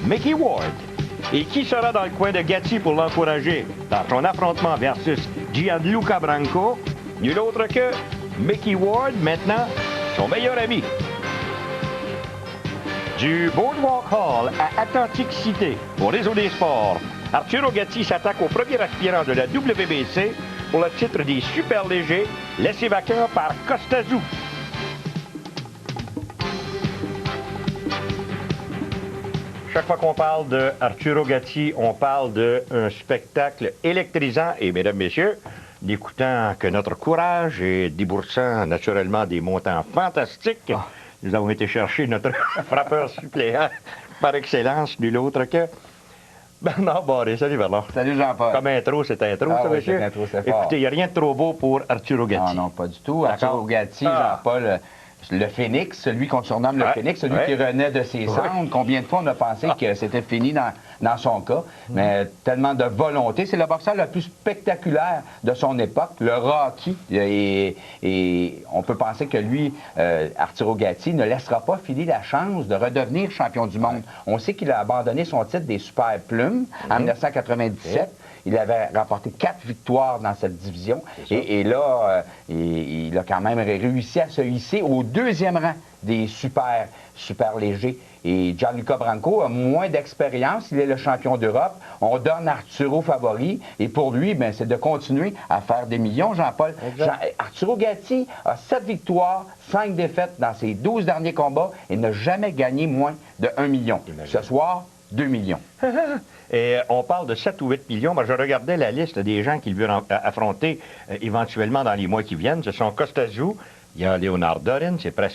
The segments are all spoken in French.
Mickey Ward. Et qui sera dans le coin de Gatti pour l'encourager dans son affrontement versus Gianluca Branco? Nul autre que Mickey Ward, maintenant son meilleur ami. Du Boardwalk Hall à Atlantic City, au réseau des sports, Arturo Gatti s'attaque au premier aspirant de la WBC pour le titre des super légers, laissé vacant par Costazou. Chaque fois qu'on parle de Arturo Gatti, on parle d'un spectacle électrisant. Et mesdames, messieurs, n'écoutant que notre courage et déboursant naturellement des montants fantastiques, nous avons été chercher notre frappeur suppléant par excellence, nul autre que Bernard Barré. Salut Bernard. Salut Jean-Paul. Comme intro, c'est intro, ça, oui, monsieur? c'est intro, c'est fort. Écoutez, il n'y a rien de trop beau pour Arturo Gatti. Non, pas du tout. Arturo Gatti, Jean-Paul, le Phénix, celui qu'on surnomme le Phénix, celui qui renaît de ses cendres. Combien de fois on a pensé que c'était fini dans son cas? Mais tellement de volonté. C'est le boxeur le plus spectaculaire de son époque, le Rocky. Et on peut penser que lui, Arturo Gatti, ne laissera pas filer la chance de redevenir champion du monde. On sait qu'il a abandonné son titre des Super Plumes en 1997. Il avait remporté 4 victoires dans cette division. Et là, il a quand même réussi à se hisser au 2e rang des super légers. Et Gianluca Branco a moins d'expérience. Il est le champion d'Europe. On donne Arturo favori. Et pour lui, c'est de continuer à faire des millions, Jean-Paul. Arturo Gatti a 7 victoires, 5 défaites dans ses 12 derniers combats et n'a jamais gagné moins de 1 million. Ce soir, 2 millions. Et on parle de 7 ou 8 millions. Moi, je regardais la liste des gens qu'il veut affronter éventuellement dans les mois qui viennent. Ce sont Costazou, il y a Leonard Dorin, c'est pas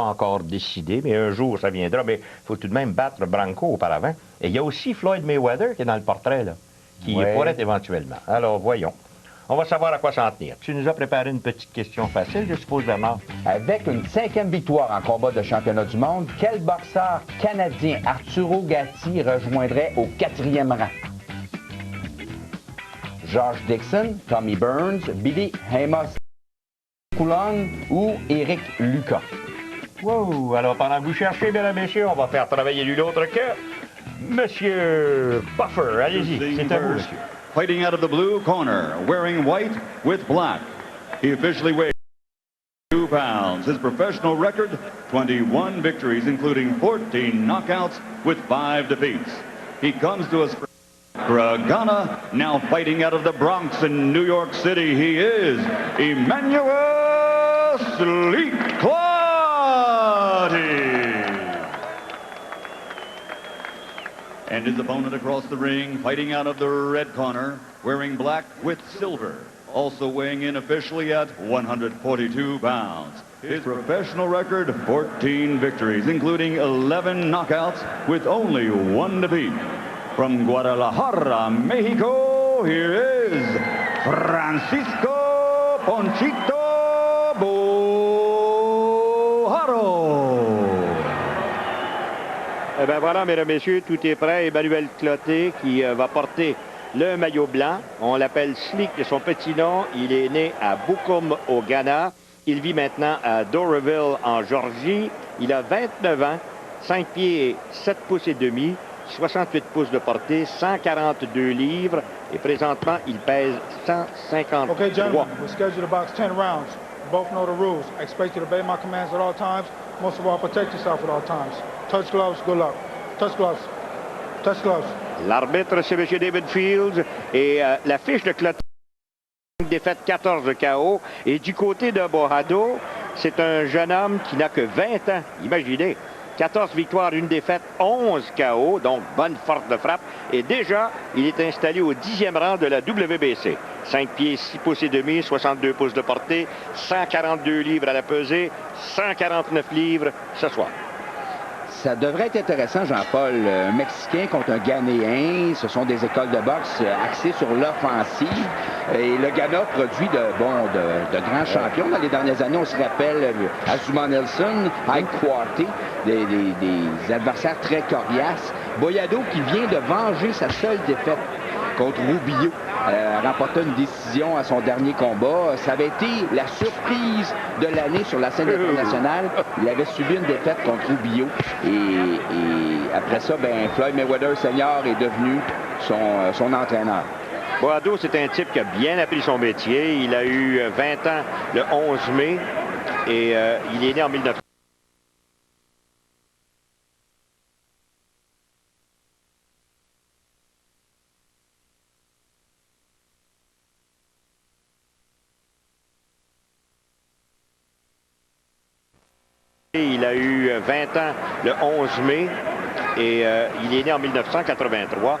encore décidé, mais un jour ça viendra. Mais il faut tout de même battre Branco auparavant. Et il y a aussi Floyd Mayweather qui est dans le portrait, là, qui pourrait être éventuellement. Alors, voyons. On va savoir à quoi s'en tenir. Tu nous as préparé une petite question facile, je suppose, Bernard. Avec une 5e victoire en combat de championnat du monde, quel boxeur canadien Arturo Gatti rejoindrait au 4e rang? George Dixon, Tommy Burns, Billy Amos Coulon ou Eric Lucas? Wow! Alors, pendant que vous cherchez, mesdames et messieurs, on va faire travailler l'une l'autre que Monsieur Buffer. Allez-y, c'est à vous, monsieur. Fighting out of the blue corner, wearing white with black. He officially weighs 2 pounds. His professional record, 21 victories, including 14 knockouts with 5 defeats. He comes to us from Ghana, now fighting out of the Bronx in New York City. He is Emmanuel Sleek Claudy. And his opponent across the ring, fighting out of the red corner, wearing black with silver. Also weighing in officially at 142 pounds. His professional record, 14 victories, including 11 knockouts with only 1 defeat. From Guadalajara, Mexico, here is Francisco Ponchito Bojaro. Eh bien voilà, mesdames et messieurs, tout est prêt. Emmanuel Cloté qui va porter le maillot blanc. On l'appelle Slick de son petit nom. Il est né à Bukom au Ghana. Il vit maintenant à Doraville en Georgie. Il a 29 ans, 5 pieds et 7 pouces et demi, 68 pouces de portée, 142 livres. Et présentement, il pèse 153. Okay, gentlemen, we're scheduled to box 10 rounds. You both know the rules. I expect you to obey my commands at all times. Most of all, protect yourself at all times. Touch gloves, good luck. Touch gloves. Touch gloves. L'arbitre, c'est M. David Fields. Et la fiche de Cloté, défaite 14 KO. Et du côté de Bojado, c'est un jeune homme qui n'a que 20 ans. Imaginez. 14 victoires, 1 défaite, 11 KO, donc bonne force de frappe. Et déjà, il est installé au 10e rang de la WBC. 5 pieds, 6 pouces et demi, 62 pouces de portée, 142 livres à la pesée, 149 livres ce soir. Ça devrait être intéressant, Jean-Paul. Un Mexicain contre un Ghanéen, ce sont des écoles de boxe axées sur l'offensive. Et le Ghana produit de grands champions. Dans les dernières années, on se rappelle Azuma Nelson, Ike Quarty, des adversaires très coriaces. Boyado qui vient de venger sa seule défaite contre Rubio remporta une décision à son dernier combat. Ça avait été la surprise de l'année sur la scène internationale. Il avait subi une défaite contre Rubio. Et après ça, ben, Floyd Mayweather Senior est devenu son entraîneur. Boado, c'est un type qui a bien appris son métier. Il a eu 20 ans le 11 mai et il est né en 1900. Il a eu 20 ans le 11 mai et il est né en 1983.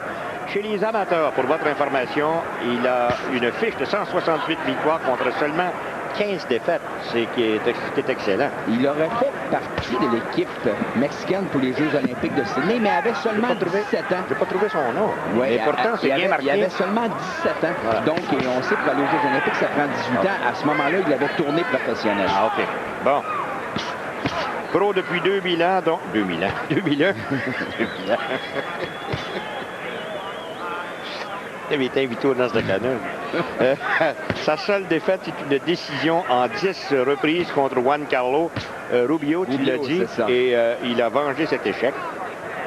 Chez les amateurs, pour votre information, il a une fiche de 168 victoires contre seulement 15 défaites, ce qui est excellent. Il aurait fait partie de l'équipe mexicaine pour les Jeux olympiques de Sydney, mais avait seulement 17 ans. Je n'ai pas trouvé son nom. Ouais, mais pourtant, c'est bien marqué. Il avait seulement 17 ans. Voilà. Donc, et on sait que pour aller aux Jeux olympiques, ça prend 18 ans. À ce moment-là, il avait tourné professionnel. Ah, OK. Bon. Pro depuis 2000 ans, donc... 2000 ans. 2001. 2000 ans. Il avait été invité au Danse de Canal. Sa seule défaite, c'est une décision en 10 reprises contre Juan Carlos Rubio, tu l'as dit. Et il a vengé cet échec.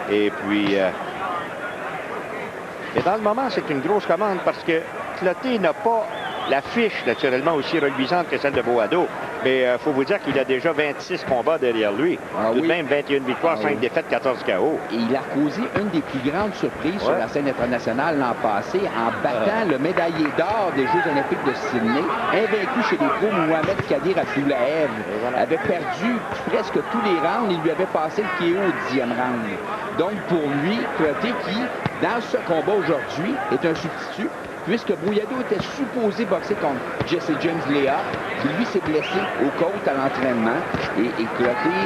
Et puis... Et dans le moment, c'est une grosse commande parce que Clottey n'a pas la fiche, naturellement, aussi reluisante que celle de Boado. Mais il faut vous dire qu'il a déjà 26 combats derrière lui. Tout de même, 21 victoires, 5 défaites, 14 KO. Et il a causé une des plus grandes surprises sur la scène internationale l'an passé en battant le médaillé d'or des Jeux olympiques de Sydney, invaincu chez les pros, Mohamed Kadir Abdoulayev. Avait perdu presque tous les rounds. Il lui avait passé le KO au 10e round. Donc, pour lui, Clottey, qui, dans ce combat aujourd'hui, est un substitut, puisque Boyado était supposé boxer contre Jesse James Lea, qui lui s'est blessé aux côtes à l'entraînement. Et Clottey,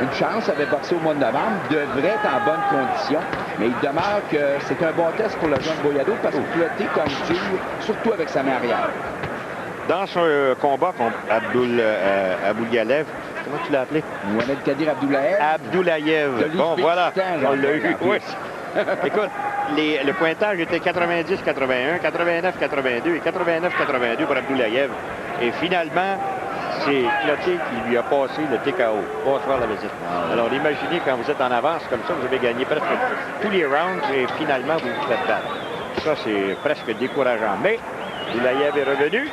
une chance, avait boxé au mois de novembre, devrait être en bonne condition. Mais il demeure que c'est un bon test pour le jeune Boyado parce que Clottey conduit surtout avec sa main arrière. Dans son combat contre Abdoulayev, comment tu l'as appelé? Mohamed Kadir Abdoulayev. Abdoulayev. Bon, voilà, on l'a eu. Oui. Écoute, le pointage était 90-81, 89-82 et 89-82 pour Abdoulayev. Et finalement, c'est Clottey qui lui a passé le TKO. Bonsoir la visite. Alors imaginez quand vous êtes en avance comme ça, vous avez gagné presque tous les rounds et finalement vous vous faites battre. Ça, c'est presque décourageant. Mais Abdoulayev est revenu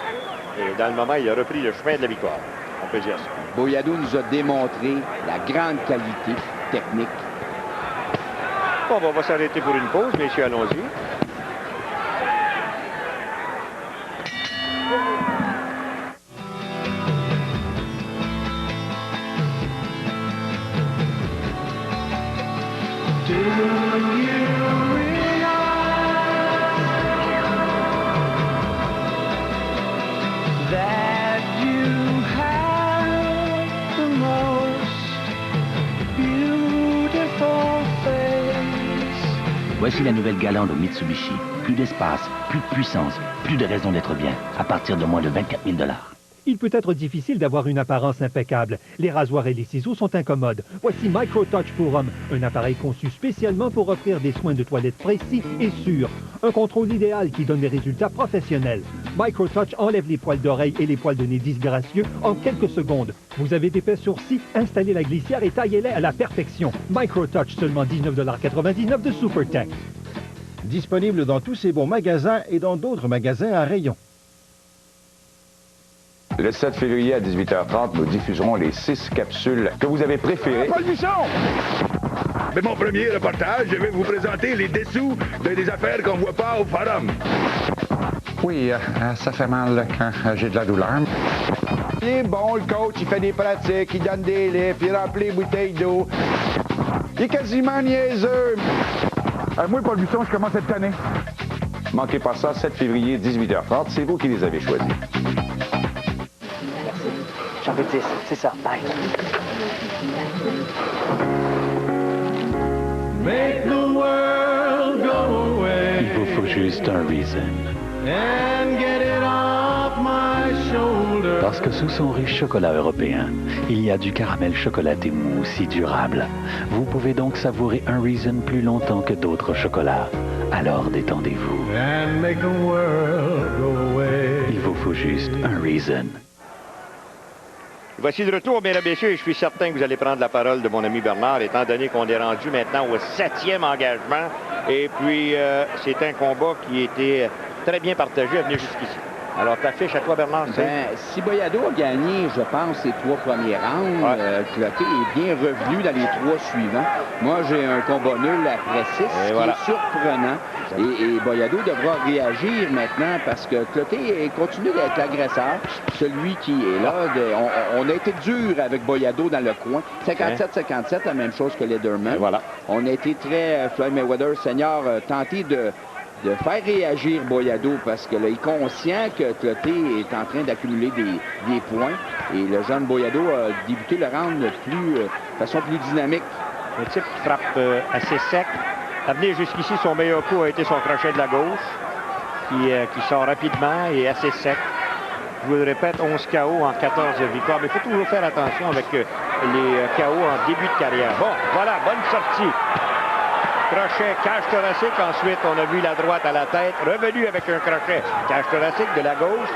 et dans le moment, il a repris le chemin de la victoire. On peut dire ça. Boyado nous a démontré la grande qualité technique. Bon, on va s'arrêter pour une pause, messieurs, allons-y. Voici la nouvelle Galant au Mitsubishi. Plus d'espace, plus de puissance, plus de raison d'être bien, à partir de moins de 24 000 $. Il peut être difficile d'avoir une apparence impeccable. Les rasoirs et les ciseaux sont incommodes. Voici MicroTouch pour homme, un appareil conçu spécialement pour offrir des soins de toilette précis et sûrs. Un contrôle idéal qui donne des résultats professionnels. MicroTouch enlève les poils d'oreille et les poils de nez disgracieux en quelques secondes. Vous avez d'épais sourcils, installez la glissière et taillez-les à la perfection. MicroTouch, seulement $19,99 de SuperTech. Disponible dans tous ces bons magasins et dans d'autres magasins à rayon. Le 7 février à 18h30, nous diffuserons les 6 capsules que vous avez préférées. Paul Buisson! Mais mon premier reportage, je vais vous présenter les dessous des affaires qu'on ne voit pas au forum. Oui, ça fait mal quand j'ai de la douleur. Il est bon, le coach, il fait des pratiques, il donne des livres, il remplit les bouteilles d'eau. Il est quasiment niaiseux. Moi, Paul Buisson, je commence cette année. Manquez pas ça, 7 février, 18h30, c'est vous qui les avez choisis. J'en veux 10, c'est ça, bye. Make the world go away. Il vous faut juste un reason. And get it off my shoulder. Parce que sous son riche chocolat européen, il y a du caramel chocolaté mou si durable. Vous pouvez donc savourer un Reason plus longtemps que d'autres chocolats. Alors détendez-vous. And make the world go away. Il vous faut juste un Reason. Voici de retour, mesdames et messieurs, et je suis certain que vous allez prendre la parole de mon ami Bernard, étant donné qu'on est rendu maintenant au 7e engagement. Et puis, c'est un combat qui était très bien partagé à venir jusqu'ici. Alors, ta fiche à toi, Bernard, c'est... Ben, si Boyado a gagné, je pense, ses 3 premiers rounds, Cloté est bien revenu dans les 3 suivants. Moi, j'ai un combat nul après 6, ce qui est surprenant. Et Boyado devra réagir maintenant parce que Cloté continue d'être l'agresseur, celui qui est là. On a été dur avec Boyado dans le coin. 57-57, la même chose que Lederman. On a été très, Floyd Mayweather Senior, tenté de faire réagir Boyado parce que là, il est conscient que Cloté est en train d'accumuler des points. Et le jeune Boyado a débuté le round de façon plus dynamique. Un type qui frappe assez sec. À venir jusqu'ici, son meilleur coup a été son crochet de la gauche, qui sort rapidement et assez sec. Je vous le répète, 11 KO en 14 victoires. Mais il faut toujours faire attention avec les KO en début de carrière. Bon, voilà, bonne sortie. Crochet, cage thoracique. Ensuite, on a vu la droite à la tête. Revenu avec un crochet, cage thoracique de la gauche.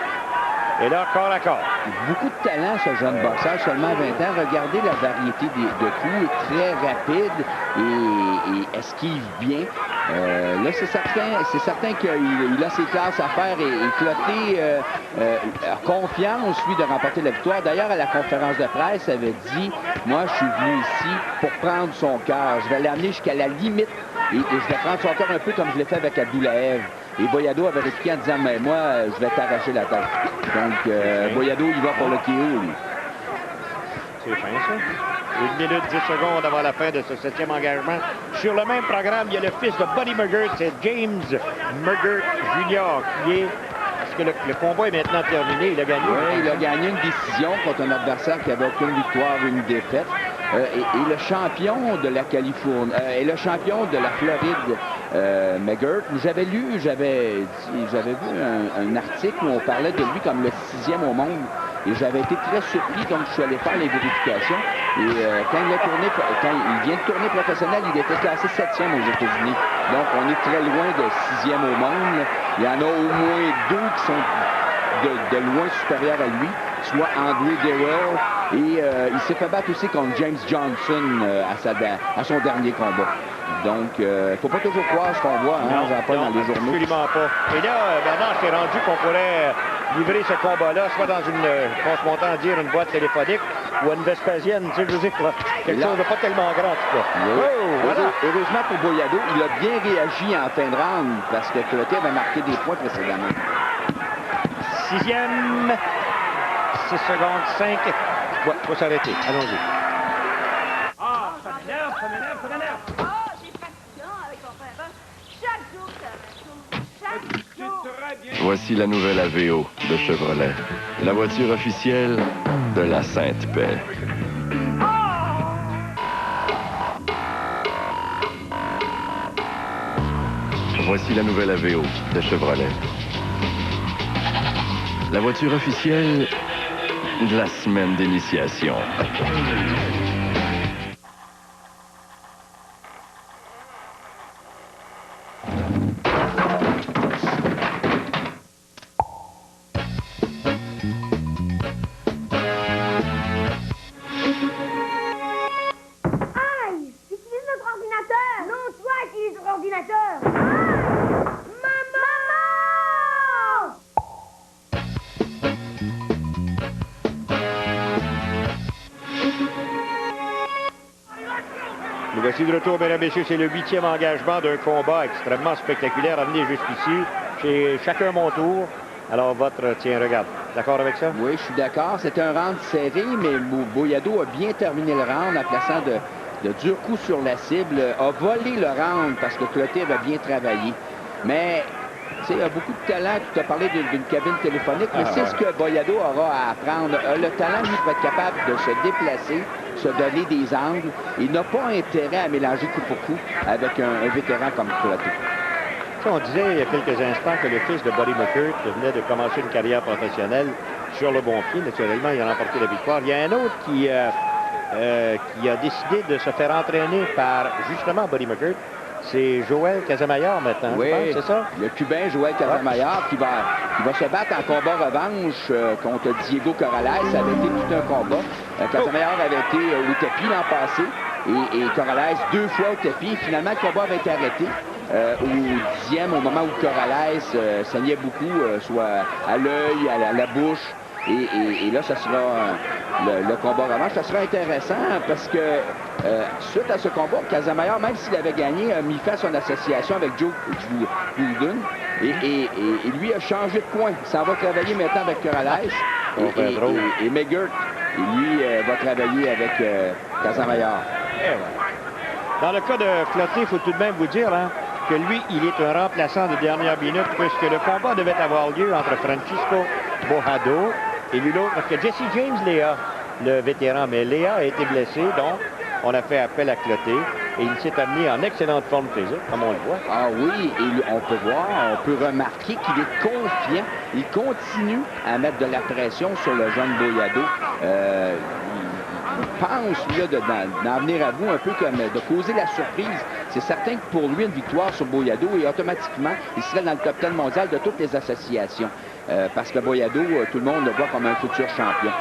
Et là, corps à corps. Beaucoup de talent, ce jeune boxeur, seulement 20 ans. Regardez la variété de coups, très rapide et esquive bien. Là, c'est certain qu'il a ses classes à faire et Cloté a confiance, lui, de remporter la victoire. D'ailleurs, à la conférence de presse, il avait dit, moi, je suis venu ici pour prendre son cœur. Je vais l'amener jusqu'à la limite et je vais prendre son cœur un peu comme je l'ai fait avec Abdoulayev. Et Boyado avait répliqué en disant, mais moi, je vais t'arracher la tête. Donc, Boyado, il va pour le KO, lui. C'est fin, ça. 1 minute 10 secondes avant la fin de ce 7e engagement. Sur le même programme, il y a le fils de Buddy McGirt, c'est James McGirt Jr. qui est... Est-ce que le combat est maintenant terminé? Il a gagné? Oui, il a gagné une décision contre un adversaire qui avait aucune victoire, une défaite. Et le champion de la Californie, et le champion de la Floride, McGirt, j'avais vu un article où on parlait de lui comme le 6e au monde. Et j'avais été très surpris, donc je suis allé faire les vérifications. Et quand il vient de tourner professionnel, il était classé 7e aux États-Unis. Donc on est très loin de 6e au monde. Il y en a au moins 2 qui sont de loin supérieurs à lui, soit André Darrell et il s'est fait battre aussi contre James Johnson à son dernier combat. Donc, il ne faut pas toujours croire ce qu'on voit, hein, Jean-Paul, dans les journaux. Absolument pas. Et là, Bernard, c'est rendu qu'on pourrait livrer ce combat-là, soit dans qu'on se montant à dire une boîte téléphonique ou une Vespasienne, tu sais, je veux dire, quelque chose de pas tellement grand, en tout cas. Oui. Voilà. Heureusement pour Boyado, il a bien réagi en fin de round parce que Cloté avait marqué des points précédemment. 6e, 6 secondes, 5. Ouais, faut s'arrêter. Allons-y. Ça m'énerve. Voici la nouvelle AVO de Chevrolet, la voiture officielle de la Sainte Paix. Voici la nouvelle AVO de Chevrolet, la voiture officielle de la semaine d'initiation. Voici de retour, mesdames et messieurs, c'est le 8e engagement d'un combat extrêmement spectaculaire amené jusqu'ici. Chez chacun mon tour. Alors, tiens, regarde. D'accord avec ça? Oui, je suis d'accord. C'est un round serré, mais Boyado a bien terminé le round en plaçant de durs coups sur la cible. A volé le round parce que Cloté avait bien travaillé. Mais, tu sais, il a beaucoup de talent. Tu as parlé d'une cabine téléphonique, mais c'est ce que Boyado aura à apprendre. Le talent, lui, pour être capable de se déplacer, se donner des angles. Il n'a pas intérêt à mélanger coup pour coup avec un vétéran comme Cloté. On disait il y a quelques instants que le fils de Buddy McGirt venait de commencer une carrière professionnelle. sur le bon pied. Naturellement, il a remporté la victoire. Il y a un autre qui a décidé de se faire entraîner par, justement, Buddy McGirt. C'est Joël Casamayor maintenant, oui, c'est ça? Le Cubain Joël Casamayor qui va se battre en combat revanche contre Diego Corrales. Ça avait été tout un combat. Casamayor avait été au tapis l'an passé et Corrales 2 fois au tapis. Finalement, le combat avait été arrêté au 10e, au moment où Corrales saignait beaucoup, soit à l'œil, à la bouche. Et là, ça sera le combat revanche. Ça sera intéressant parce que suite à ce combat, Casamayor, même s'il avait gagné, a mis fin à son association avec Joe Goulden et lui a changé de coin. Il s'en va travailler maintenant avec Corrales et McGirt, lui, va travailler avec Casamayor. Dans le cas de Cloté, il faut tout de même vous dire que lui, il est un remplaçant de dernière minute puisque le combat devait avoir lieu entre Francisco Bojado et lui l'autre, parce que Jesse James Léa, le vétéran, mais Léa a été blessé, donc on a fait appel à Cloté et il s'est amené en excellente forme physique, comme on le voit. Ah oui, et on peut voir, on peut remarquer qu'il est confiant. Il continue à mettre de la pression sur le jeune Boyado. Il pense, lui, d'en venir à bout un peu comme de causer la surprise. C'est certain que pour lui, une victoire sur Boyado, et automatiquement, il serait dans le top 10 mondial de toutes les associations. Parce que Boyado, tout le monde le voit comme un futur champion.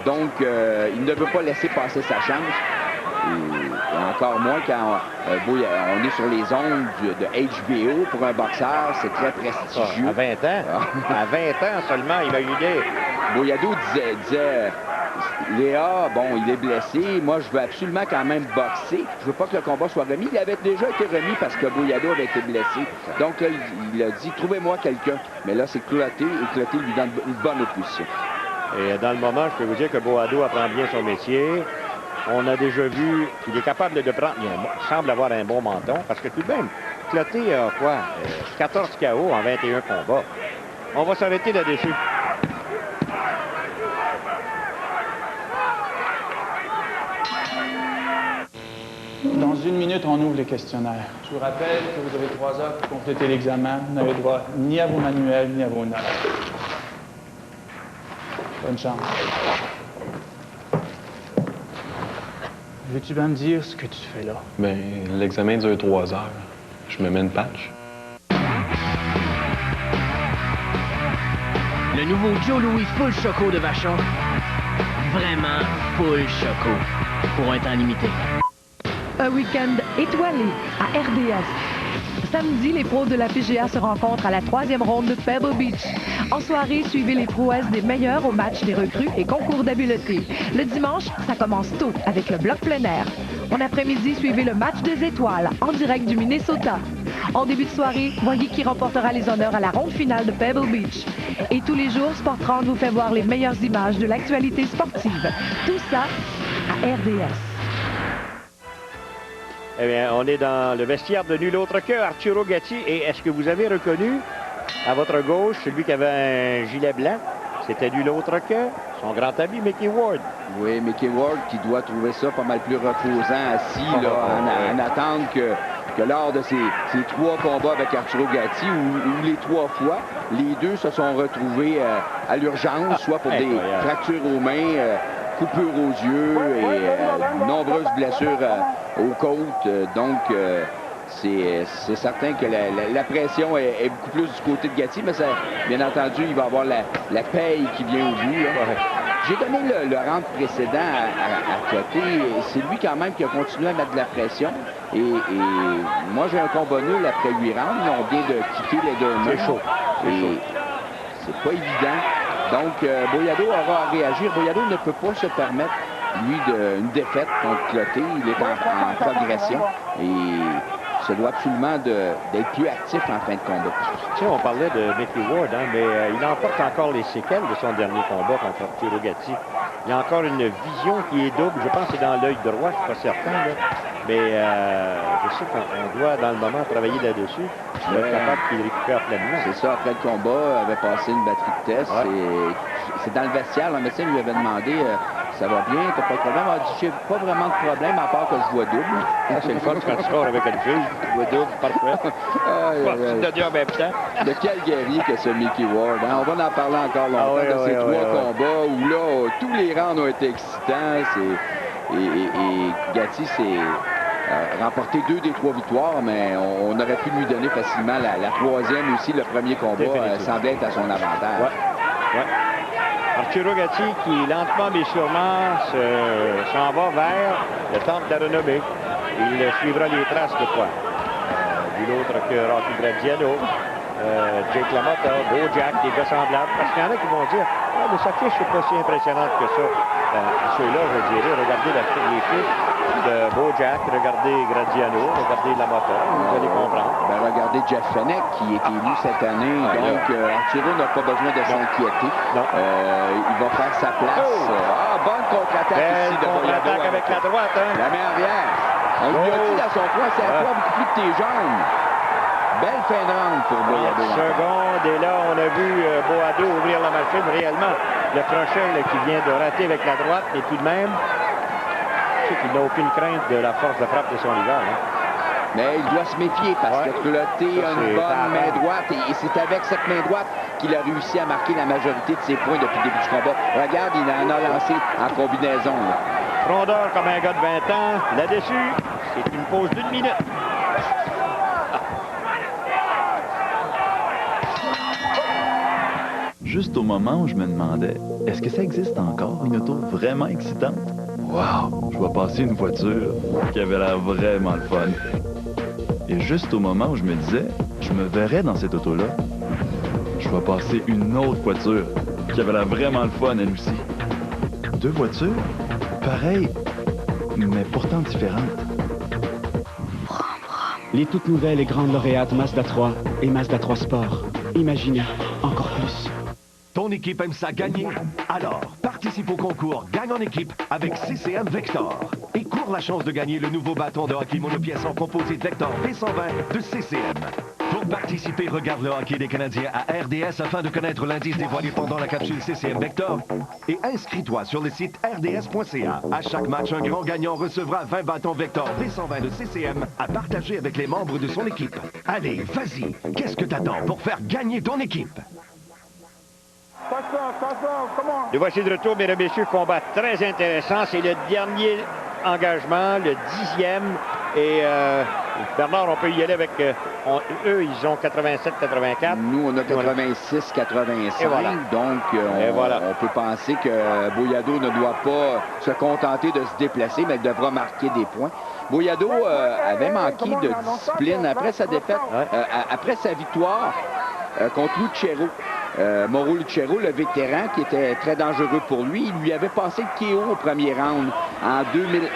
Donc, il ne veut pas laisser passer sa chance. Et encore moins quand on est sur les ondes de HBO pour un boxeur, c'est très prestigieux. À 20 ans. À 20 ans seulement, imaginez. Boyado disait Léa, bon, il est blessé. Moi, je veux absolument quand même boxer. Je veux pas que le combat soit remis. Il avait déjà été remis parce que Boyado avait été blessé. Donc là, il a dit, trouvez-moi quelqu'un. Mais là, c'est Cloté et Cloté lui donne une bonne opposition. Et dans le moment, je peux vous dire que Boyado apprend bien son métier. On a déjà vu qu'il est capable de prendre... Il semble avoir un bon menton parce que tout de même, Cloté a quoi? 14 KO en 21 combats. On va s'arrêter là-dessus. Dans 1 minute, on ouvre les questionnaires. Je vous rappelle que vous avez 3 heures pour compléter l'examen. Vous n'avez droit ni à vos manuels, ni à vos notes. Bonne chance. Veux-tu bien me dire ce que tu fais là? Ben, l'examen dure 3 heures. Je me mets une patch. Le nouveau Joe Louis Full Choco de Vachon. Vraiment full choco. Pour un temps limité. Un week-end étoilé à RDS. Samedi, les pros de la PGA se rencontrent à la 3e ronde de Pebble Beach. En soirée, suivez les prouesses des meilleurs au match des recrues et concours d'habileté. Le dimanche, ça commence tôt avec le bloc plein air. En après-midi, suivez le match des étoiles en direct du Minnesota. En début de soirée, voyez qui remportera les honneurs à la ronde finale de Pebble Beach. Et tous les jours, Sport 30 vous fait voir les meilleures images de l'actualité sportive. Tout ça à RDS. Eh bien, on est dans le vestiaire de nul autre que Arturo Gatti. Et est-ce que vous avez reconnu à votre gauche celui qui avait un gilet blanc? C'était nul autre que son grand ami Mickey Ward. Oui, Mickey Ward qui doit trouver ça pas mal plus reposant, assis, là, en attendant que lors de ces 3 combats avec Arturo Gatti, où les 3 fois, les 2 se sont retrouvés à l'urgence, soit pour des fractures aux mains, coupures aux yeux et nombreuses blessures aux côtes. Donc, c'est certain que la pression est beaucoup plus du côté de Gatti, mais ça, bien entendu, il va avoir la paye qui vient au bout. J'ai donné le round précédent à Cloté. C'est lui quand même qui a continué à mettre de la pression. Et moi, j'ai un combat nul après 8 rounds. On vient de quitter les 2 mains. C'est chaud. C'est pas évident. Donc, Boyado aura à réagir. Boyado ne peut pas se permettre, lui, une défaite contre Cloté. Il est en progression et se doit absolument d'être plus actif en fin de combat. Tu sais, on parlait de Mickey Ward, mais il emporte encore les séquelles de son dernier combat contre Arturo Gatti. Il y a encore une vision qui est double. Je pense que c'est dans l'œil droit, je ne suis pas certain. Là. Mais je sais qu'on doit, dans le moment, travailler là-dessus. Il va être capable qu'il récupère pleinement. C'est ça, après le combat, il avait passé une batterie de test. C'est dans le vestiaire, le médecin lui avait demandé ça va bien, t'as pas de problème. Elle dit, j'ai pas vraiment de problème, à part que je vois double. C'est le fun quand tu sors avec une fille. Je vois double, parfait. De quel guerrier que ce Mickey Ward. Hein? On va en parler encore longtemps de ces trois combats où là, tous les rounds ont été excitants. Et Gatti s'est remporté 2 des 3 victoires, mais on aurait pu lui donner facilement la troisième aussi. Le premier combat semblait être à son avantage. Arturo Gatti qui, lentement mais sûrement, s'en va vers le temple d'Arenobé. Il suivra les traces de quoi? Nul autre que Rocky Graziano, Jake LaMotta, Bojack, des gars semblables. Parce qu'il y en a qui vont dire, ah, mais sa fiche n'est pas si impressionnante que ça. Ceux-là, je dirais, regardez les fiches de Bojack, regardez Graziano, regardez LaMotta, vous allez comprendre. Ben, regardez Jeff Fenech qui est élu cette année, donc Arturo n'a pas besoin de s'inquiéter. Il va faire sa place. Bonne contre-attaque ici de Boyado. Avec la droite. Hein? La main arrière. On lui a dit dans son coin, c'est à toi beaucoup plus que tes jambes. Belle fin de round pour Boyado. Seconde, et là, on a vu Boyado ouvrir la machine réellement. Le crochet là, qui vient de rater avec la droite, mais tout de même, je sais qu'il n'a aucune crainte de la force de frappe de son rival. Hein. Mais il doit se méfier parce que Cloté a une bonne main droite et c'est avec cette main droite qu'il a réussi à marquer la majorité de ses points depuis le début du combat. Regarde, il en a lancé en combinaison. Là. Frondeur comme un gars de 20 ans. Là-dessus, c'est une pause d'1 minute. Juste au moment où je me demandais, est-ce que ça existe encore une auto vraiment excitante? Wow! Je vais passer une voiture qui avait l'air vraiment le fun. Et juste au moment où je me disais, je me verrais dans cette auto-là, je vais passer une autre voiture qui avait l'air vraiment le fun, elle aussi. 2 voitures, pareilles, mais pourtant différentes. Les toutes nouvelles et grandes lauréates Mazda 3 et Mazda 3 Sport. Imaginez encore plus. Ton équipe aime ça gagner? Alors, participe au concours Gagne en équipe avec CCM Vector. Et cours la chance de gagner le nouveau bâton de hockey monopièce en composite Vector V120 de CCM. Pour participer, regarde le hockey des Canadiens à RDS afin de connaître l'indice dévoilé pendant la capsule CCM Vector. Et inscris-toi sur le site rds.ca. À chaque match, un grand gagnant recevra 20 bâtons Vector V120 de CCM à partager avec les membres de son équipe. Allez, vas-y, qu'est-ce que t'attends pour faire gagner ton équipe? Le voici de retour, mesdames et messieurs, combat très intéressant. C'est le dernier engagement, le 10e. Et Bernard, on peut y aller avec... eux, ils ont 87-84. Nous, on a 86-85. Voilà. Donc, on peut penser que Boyado ne doit pas se contenter de se déplacer, mais devra marquer des points. Boyado avait manqué de discipline après sa défaite, après sa victoire contre Lucero. Mauro Lucero, le vétéran, qui était très dangereux pour lui, il lui avait passé le KO au premier round en 2001.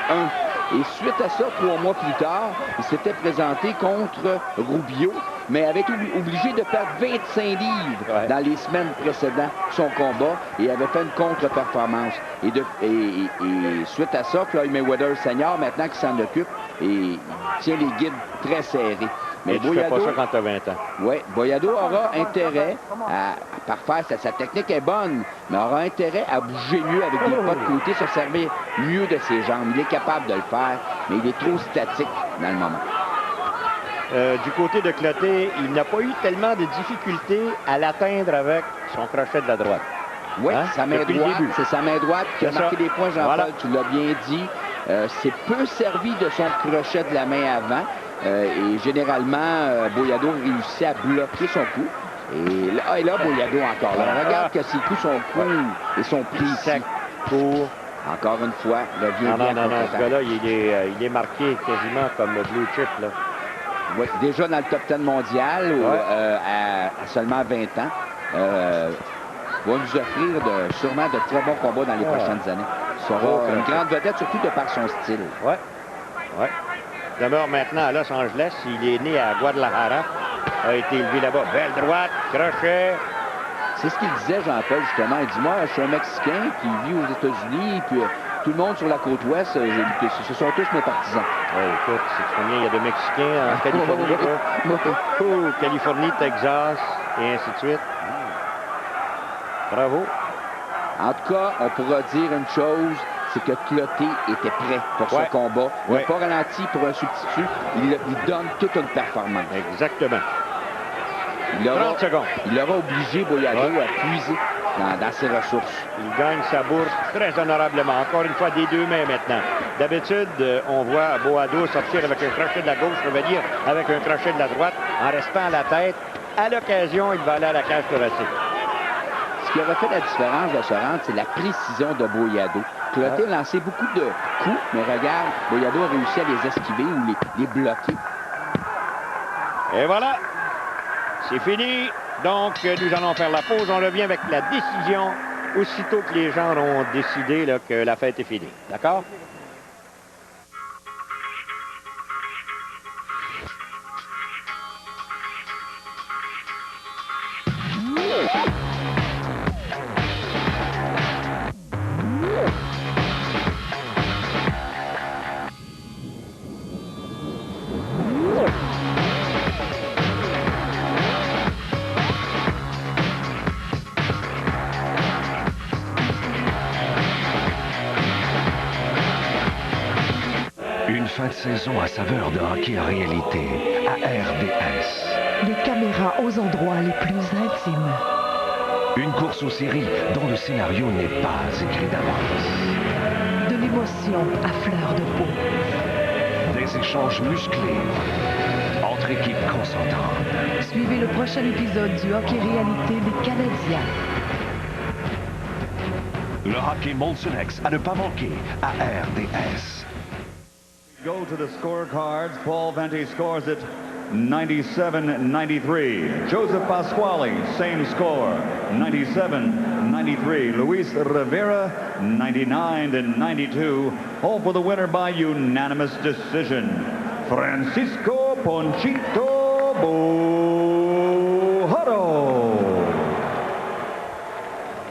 Et suite à ça, 3 mois plus tard, il s'était présenté contre Rubio, mais avait été obligé de perdre 25 livres dans les semaines précédant son combat et avait fait une contre-performance. Et suite à ça, Floyd Mayweather Senior, maintenant qui s'en occupe, et il tient les guides très serrés. Mais Boyado, tu fais pas ça quand tu as 20 ans. Oui, Boyado aura intérêt à parfaire, sa technique est bonne, mais aura intérêt à bouger mieux avec des pas de côté, se servir mieux de ses jambes. Il est capable de le faire, mais il est trop statique dans le moment. Du côté de Cloté, il n'a pas eu tellement de difficultés à l'atteindre avec son crochet de la droite. Oui, sa main droite, c'est sa main droite qui a marqué des points, Jean-Paul, tu l'as bien dit. C'est peu servi de son crochet de la main avant. Et généralement, Boyado réussit à bloquer son coup. Et là, Boyado encore là. Regarde que ses coups sont courts et sont pris ici. Pour... Encore une fois, revient bien. Non, ce gars-là, il est marqué quasiment comme le blue chip, là. Oui, déjà dans le top 10 mondial, à seulement 20 ans. Va nous offrir sûrement de très bons combats dans les prochaines années. Il sera une grande vedette, surtout de par son style. Oui. Demeure maintenant à Los Angeles. Il est né à Guadalajara. A été élevé là-bas. Belle droite, crochet. C'est ce qu'il disait, Jean-Paul, justement. Il dit, moi, je suis un Mexicain qui vit aux États-Unis, puis tout le monde sur la côte ouest, ce sont tous mes partisans. Oui, écoute, c'est combien il y a de Mexicains en Californie. Californie, Texas, et ainsi de suite. Bravo. En tout cas, on pourra dire une chose, c'est que Cloté était prêt pour ce combat. Il n'a pas ralenti pour un substitut. Il donne toute une performance. Exactement. Il aura obligé Boyado à puiser dans ses ressources. Il gagne sa bourse très honorablement. Encore une fois, des deux mains maintenant. D'habitude, on voit Boado sortir avec un crochet de la gauche, revenir avec un crochet de la droite, en restant à la tête. À l'occasion, il va aller à la cage thoracique. Ce qui aurait fait la différence de ce round, c'est la précision de Boyado. Cloté a lancé beaucoup de coups, mais regarde, Boyado a réussi à les esquiver ou les bloquer. Et voilà, c'est fini. Donc, nous allons faire la pause. On revient avec la décision aussitôt que les gens auront décidé là, que la fête est finie. D'accord? Une fin de saison à saveur de hockey en réalité à RDS. Les caméras aux endroits les plus intimes. Une course aux séries dont le scénario n'est pas écrit d'avance. De l'émotion à fleur de peau. Des échanges musclés entre équipes consentantes. Suivez le prochain épisode du hockey réalité des Canadiens. Le hockey Molson X à ne pas manquer à RDS. Go to the scorecards. Paul Venti scores it 97-93. Joseph Pasquale, same score, 97-93. Luis Rivera, 99-92. All for the winner by unanimous decision. Francisco Ponchito Bojado.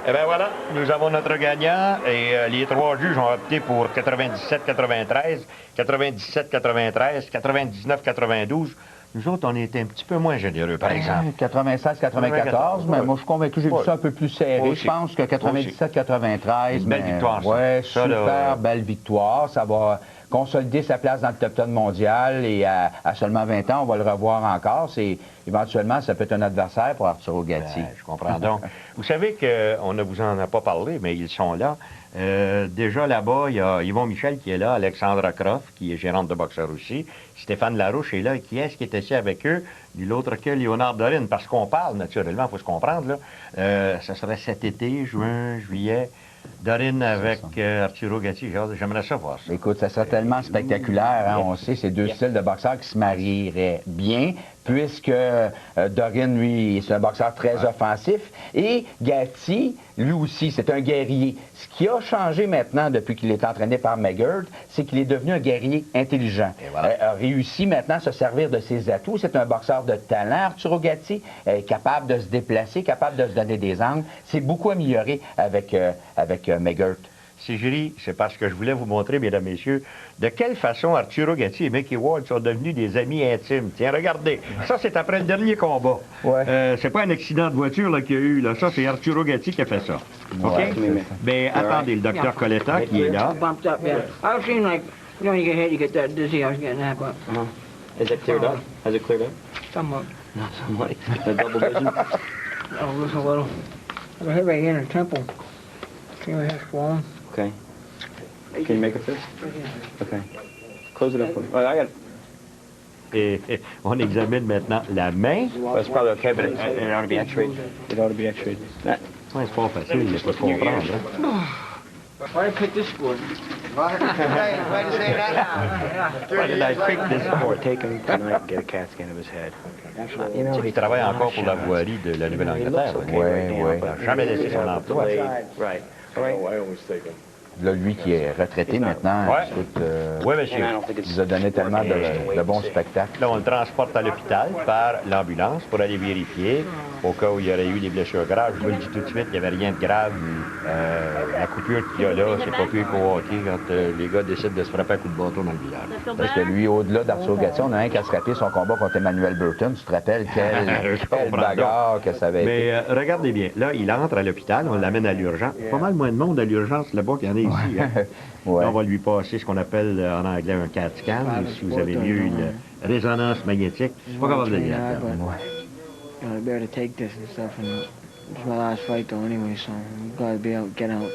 Eh bien voilà, nous avons notre gagnant et les trois juges ont opté pour 97-93, 97-93, 99-92. Nous autres, on était un petit peu moins généreux, par exemple. 96-94, mais moi, je suis convaincu que j'ai vu ça un peu plus serré. Je pense que 97-93... Une belle victoire, ça. Oui, Ça, super là, belle victoire. Ça va consolider sa place dans le top 10 mondial et à seulement 20 ans, on va le revoir encore. Éventuellement, ça peut être un adversaire pour Arturo Gatti. Je comprends donc. Vous savez qu'on ne vous en a pas parlé, mais ils sont là. Déjà là-bas, il y a Yvon Michel qui est là, Alexandra Croft, qui est gérante de boxeur aussi, Stéphane Larouche est là. Et qui est-ce qui est assis avec eux? Nul autre que Léonard Dorine. Parce qu'on parle, naturellement, il faut se comprendre, là. Ça serait cet été, juin, juillet. Dorine avec Arturo Gatti, j'aimerais ça voir ça. Écoute, ça serait tellement spectaculaire, hein? On sait, c'est deux styles de boxeurs qui se marieraient bien, puisque Dorine, lui, c'est un boxeur très offensif, et Gatti, lui aussi, c'est un guerrier. Ce qui a changé maintenant depuis qu'il est entraîné par McGirt, c'est qu'il est devenu un guerrier intelligent. A réussi maintenant à se servir de ses atouts. C'est un boxeur de talent, Arturo Gatti, capable de se déplacer, capable de se donner des angles. C'est beaucoup amélioré avec McGirt. Si je ris, c'est parce que je voulais vous montrer, mesdames, messieurs, de quelle façon Arturo Gatti et Mickey Ward sont devenus des amis intimes. Tiens, regardez, ça c'est après le dernier combat. C'est pas un accident de voiture là, qu'il y a eu, là. Ça c'est Arturo Gatti qui a fait ça. OK? Bien, attendez, le docteur Coletta qui est là. I've seen like, you know, you get hit, you get that dizzy, I was getting that, but... Is it cleared up? Has it cleared up? Somewhat. Not somewhat. A double vision? Oh, just a little. I got hit right here in the temple. See my head swollen? Okay. Can you make a fist? Okay. Close it up. Oh, I got it. Et on examine maintenant la main. Well, it's probably okay, but it ought to be x-rayed. It ought to be x-rayed. Ouais, c'est pas facile, il faut comprendre. Hein? Why did I pick this sport? Why did I pick this sport? Take him tonight and get a CAT scan of his head. You know, il travaille encore pour la voirie de la Nouvelle-Angleterre. Il n'a jamais laissé son emploi. Right. Là, lui qui est retraité maintenant, écoute, monsieur. il nous a donné tellement de bons spectacles. Là, on le transporte à l'hôpital par l'ambulance pour aller vérifier au cas où il y aurait eu des blessures graves. Je vous le dis tout de suite, il n'y avait rien de grave. La coupure qu'il y a là, c'est pas pire qu'au hockey quand les gars décident de se frapper un coup de bâton dans le visage. Parce que lui, au-delà d'Arturo Gatti, on a un qui a scrappé son combat contre Emmanuel Burton. Tu te rappelles quelle bagarre que ça avait été? Mais regardez bien, là, il entre à l'hôpital, on l'amène à l'urgence. Pas mal moins de monde à l'urgence là-bas qu'il y en a ici. ici. Hein? Ouais. On va lui passer ce qu'on appelle en anglais un CAT scan, si vous avez mieux une résonance magnétique. Je suis pas capable de le dire. I'll be able to take this and stuff, and it's my last fight though anyway, so I'm glad to be able to get out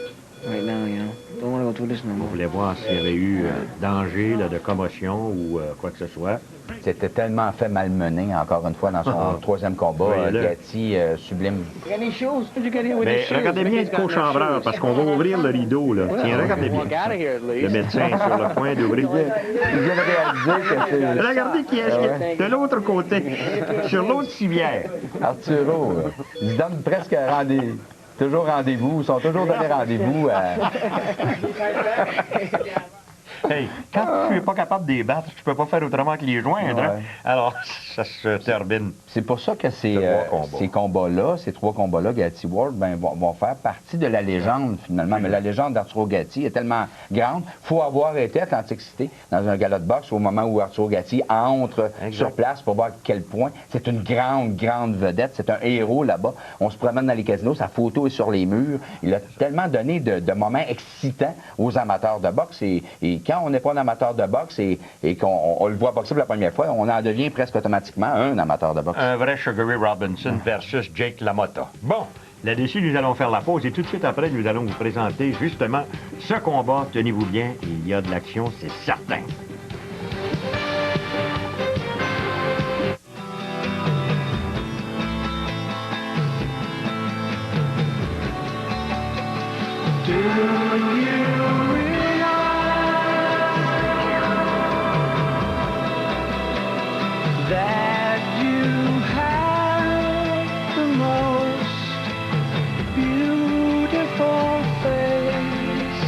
right now, you know. Don't want to go through this no more. On voulait voir s'il y avait eu danger là, de commotion ou quoi que ce soit. C'était tellement fait malmener, encore une fois, dans son troisième combat. Gatti, sublime. Mais regardez bien le co-chambreur, parce qu'on va ouvrir le rideau. Là. Tiens, regardez bien. Le médecin est sur le point d'ouvrir. Il vient de réaliser que c'est... Regardez qui est de l'autre côté, sur l'autre civière. Arturo, ils se donnent presque toujours rendez-vous, ils sont toujours donnés rendez-vous. Hey, quand tu n'es pas capable de les battre, tu peux pas faire autrement que les joindre. Hein? Alors, ça se termine. C'est pour ça que ces combats-là, ces trois combats-là, Gatti Ward, vont faire partie de la légende, finalement. Mais la légende d'Arturo Gatti est tellement grande, il faut avoir été à Atlantic City dans un gala de boxe au moment où Arturo Gatti entre sur place pour voir à quel point c'est une grande, grande vedette. C'est un héros là-bas. On se promène dans les casinos, sa photo est sur les murs. Il a tellement donné de moments excitants aux amateurs de boxe. Et quand on n'est pas un amateur de boxe et qu'on le voit boxer pour la première fois, on en devient presque automatiquement un amateur de boxe. Un vrai Sugar Ray Robinson versus Jake LaMotta. Bon, là-dessus, nous allons faire la pause et tout de suite après, nous allons vous présenter justement ce combat. Tenez-vous bien, il y a de l'action, c'est certain. That you have the most beautiful face.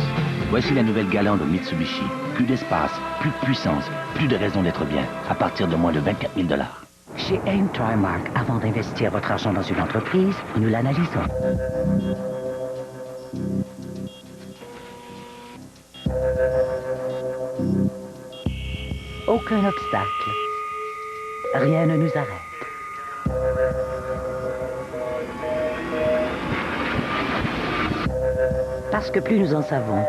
Voici la nouvelle Galant de Mitsubishi. Plus d'espace, plus de puissance, plus de raison d'être bien, à partir de moins de 24 000 $. Chez AIM Trimark, avant d'investir votre argent dans une entreprise, nous l'analysons. Aucun obstacle. Rien ne nous arrête. Parce que plus nous en savons,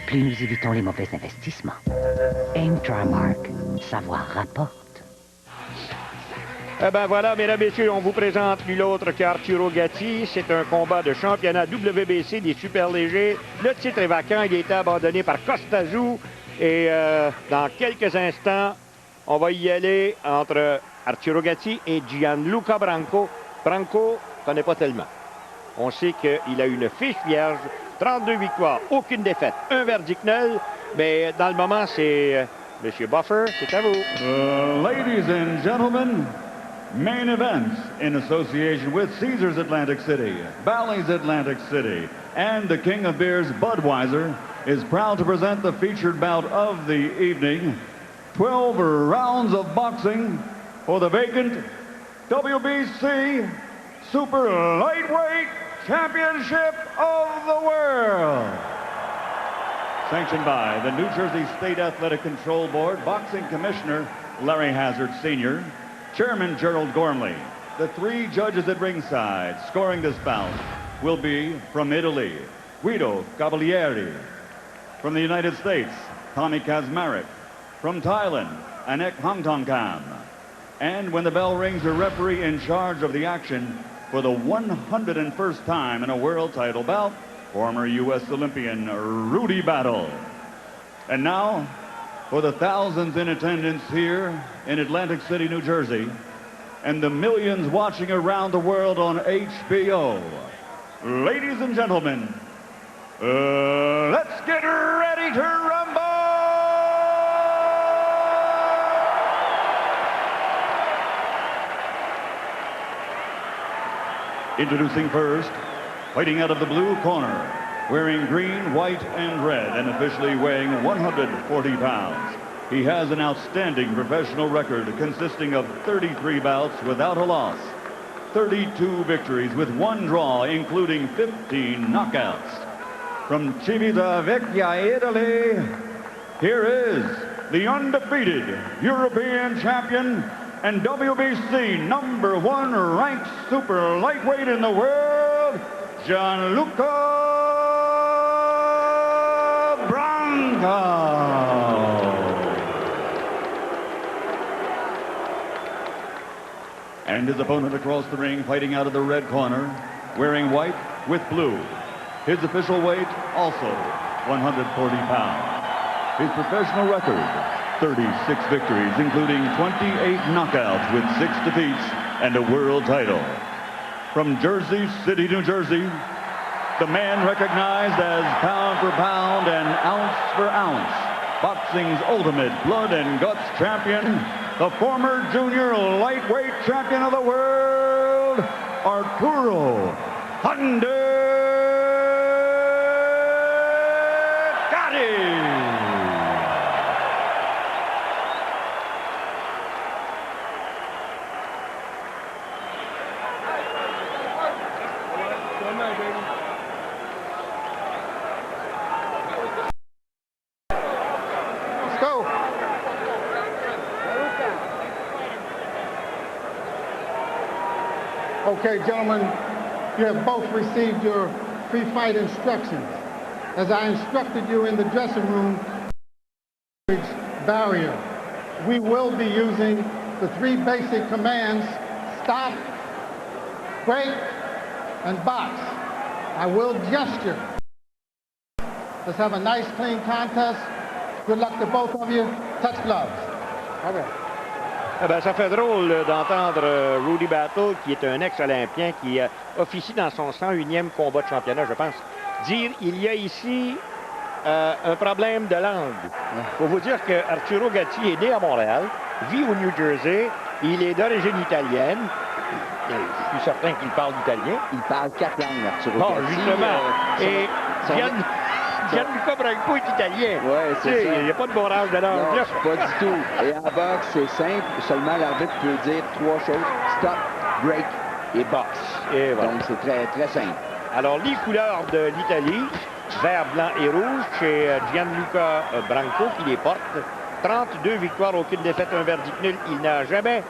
plus nous évitons les mauvais investissements. AIM Trimark, savoir rapporte. Eh ben voilà, mesdames et messieurs, on vous présente nul autre qu'Arturo Gatti. C'est un combat de championnat WBC des super légers. Le titre est vacant, il a été abandonné par Costazu. Et dans quelques instants, on va y aller entre Arturo Gatti et Gianluca Branco. Branco ne connaît pas tellement. On sait qu'il a une fiche vierge, 32 victoires, aucune défaite, un verdict nul. Mais dans le moment, c'est M. Buffer, c'est à vous. Ladies and gentlemen, main event in association with Caesars Atlantic City, Bally's Atlantic City, and the King of Beers Budweiser is proud to present the featured bout of the evening. 12 rounds of boxing for the vacant WBC Super Lightweight Championship of the World. Sanctioned by the New Jersey State Athletic Control Board, Boxing Commissioner Larry Hazard Sr., Chairman Gerald Gormley. The three judges at ringside scoring this bout will be from Italy, Guido Cavalieri. From the United States, Tommy Kazmarek. From Thailand, Anek Hongtongkam. And when the bell rings, a referee in charge of the action for the 101st time in a world title bout, former U.S. Olympian Rudy Battle. And now, for the thousands in attendance here in Atlantic City, New Jersey, and the millions watching around the world on HBO, ladies and gentlemen, let's get ready to rumble! Introducing first, fighting out of the blue corner, wearing green, white, and red, and officially weighing 140 pounds. He has an outstanding professional record consisting of 33 bouts without a loss, 32 victories with one draw, including 15 knockouts. From Civitavecchia, Italy, here is the undefeated European champion and WBC #1 ranked super lightweight in the world, Gianluca And his opponent across the ring, fighting out of the red corner, wearing white with blue. His official weight, also 140 pounds. His professional record, 36 victories, including 28 knockouts with 6 defeats and a world title. From Jersey City, New Jersey, the man recognized as pound for pound and ounce for ounce, boxing's ultimate blood and guts champion, the former junior lightweight champion of the world, Arturo Hyundai Gatti. Okay, gentlemen, you have both received your pre-fight instructions. As I instructed you in the dressing room, barrier. We will be using the 3 basic commands: stop, break, and box. I will gesture. Let's have a nice, clean contest. Good luck to both of you. Touch gloves. Okay. Eh ben, ça fait drôle d'entendre Rudy Battle, qui est un ex-olympien, qui officie dans son 101e combat de championnat, je pense, dire il y a ici un problème de langue. Il faut vous dire que Arturo Gatti est né à Montréal, vit au New Jersey, il est d'origine italienne. Je suis certain qu'il parle italien. Il parle 4 langues, Arturo Gatti. Bon, justement. Et Gianluca Branco est italien. Ouais, c'est ça. Il n'y a pas de borrage de langue. Non, pas du tout. Et en boxe, c'est simple. Seulement l'arbitre peut dire 3 choses: stop, break et boxe. Et voilà. Donc, c'est très, très simple. Alors, les couleurs de l'Italie, vert, blanc et rouge, chez Gianluca Branco qui les porte. 32 victoires, aucune défaite, un verdict nul. Il n'a jamais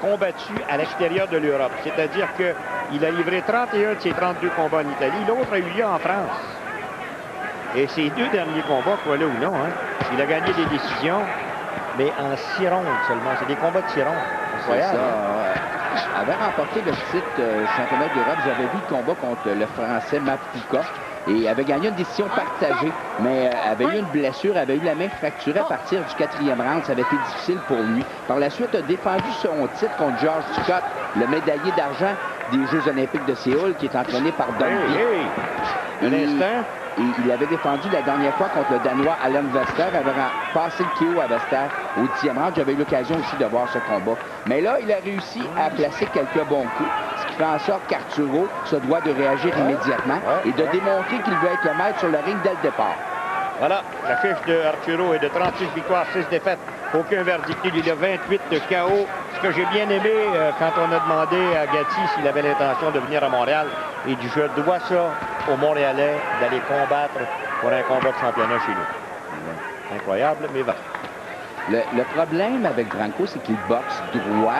combattu à l'extérieur de l'Europe. C'est-à-dire qu'il a livré 31 de ses 32 combats en Italie. L'autre a eu lieu en France. Et ses 2 derniers combats, quoi là ou non, hein, il a gagné des décisions, mais en 6 rondes seulement. C'est des combats de 6 rondes. Incroyable. Ça, avait remporté le titre championnat d'Europe. J'avais vu le combat contre le Français Mapuka et avait gagné une décision partagée, mais avait eu une blessure, avait eu la main fracturée à partir du 4e round. Ça avait été difficile pour lui. Par la suite, a défendu son titre contre George Scott, le médaillé d'argent des Jeux olympiques de Séoul, qui est entraîné par Dundee. Un instant. Et il avait défendu la dernière fois contre le Danois Alan Vester, avait passé le KO à Vester au 10e round. J'avais eu l'occasion aussi de voir ce combat. Mais là, il a réussi à placer quelques bons coups, ce qui fait en sorte qu'Arturo se doit de réagir immédiatement et de démontrer qu'il veut être le maître sur le ring dès le départ. Voilà, la fiche de Arturo est de 36 victoires, 6 défaites, aucun verdict. Il a 28 de KO. Ce que j'ai bien aimé quand on a demandé à Gatti s'il avait l'intention de venir à Montréal, il dit: je dois ça aux Montréalais d'aller combattre pour un combat de championnat chez nous. Incroyable, mais va. Le problème avec Branco, c'est qu'il boxe droit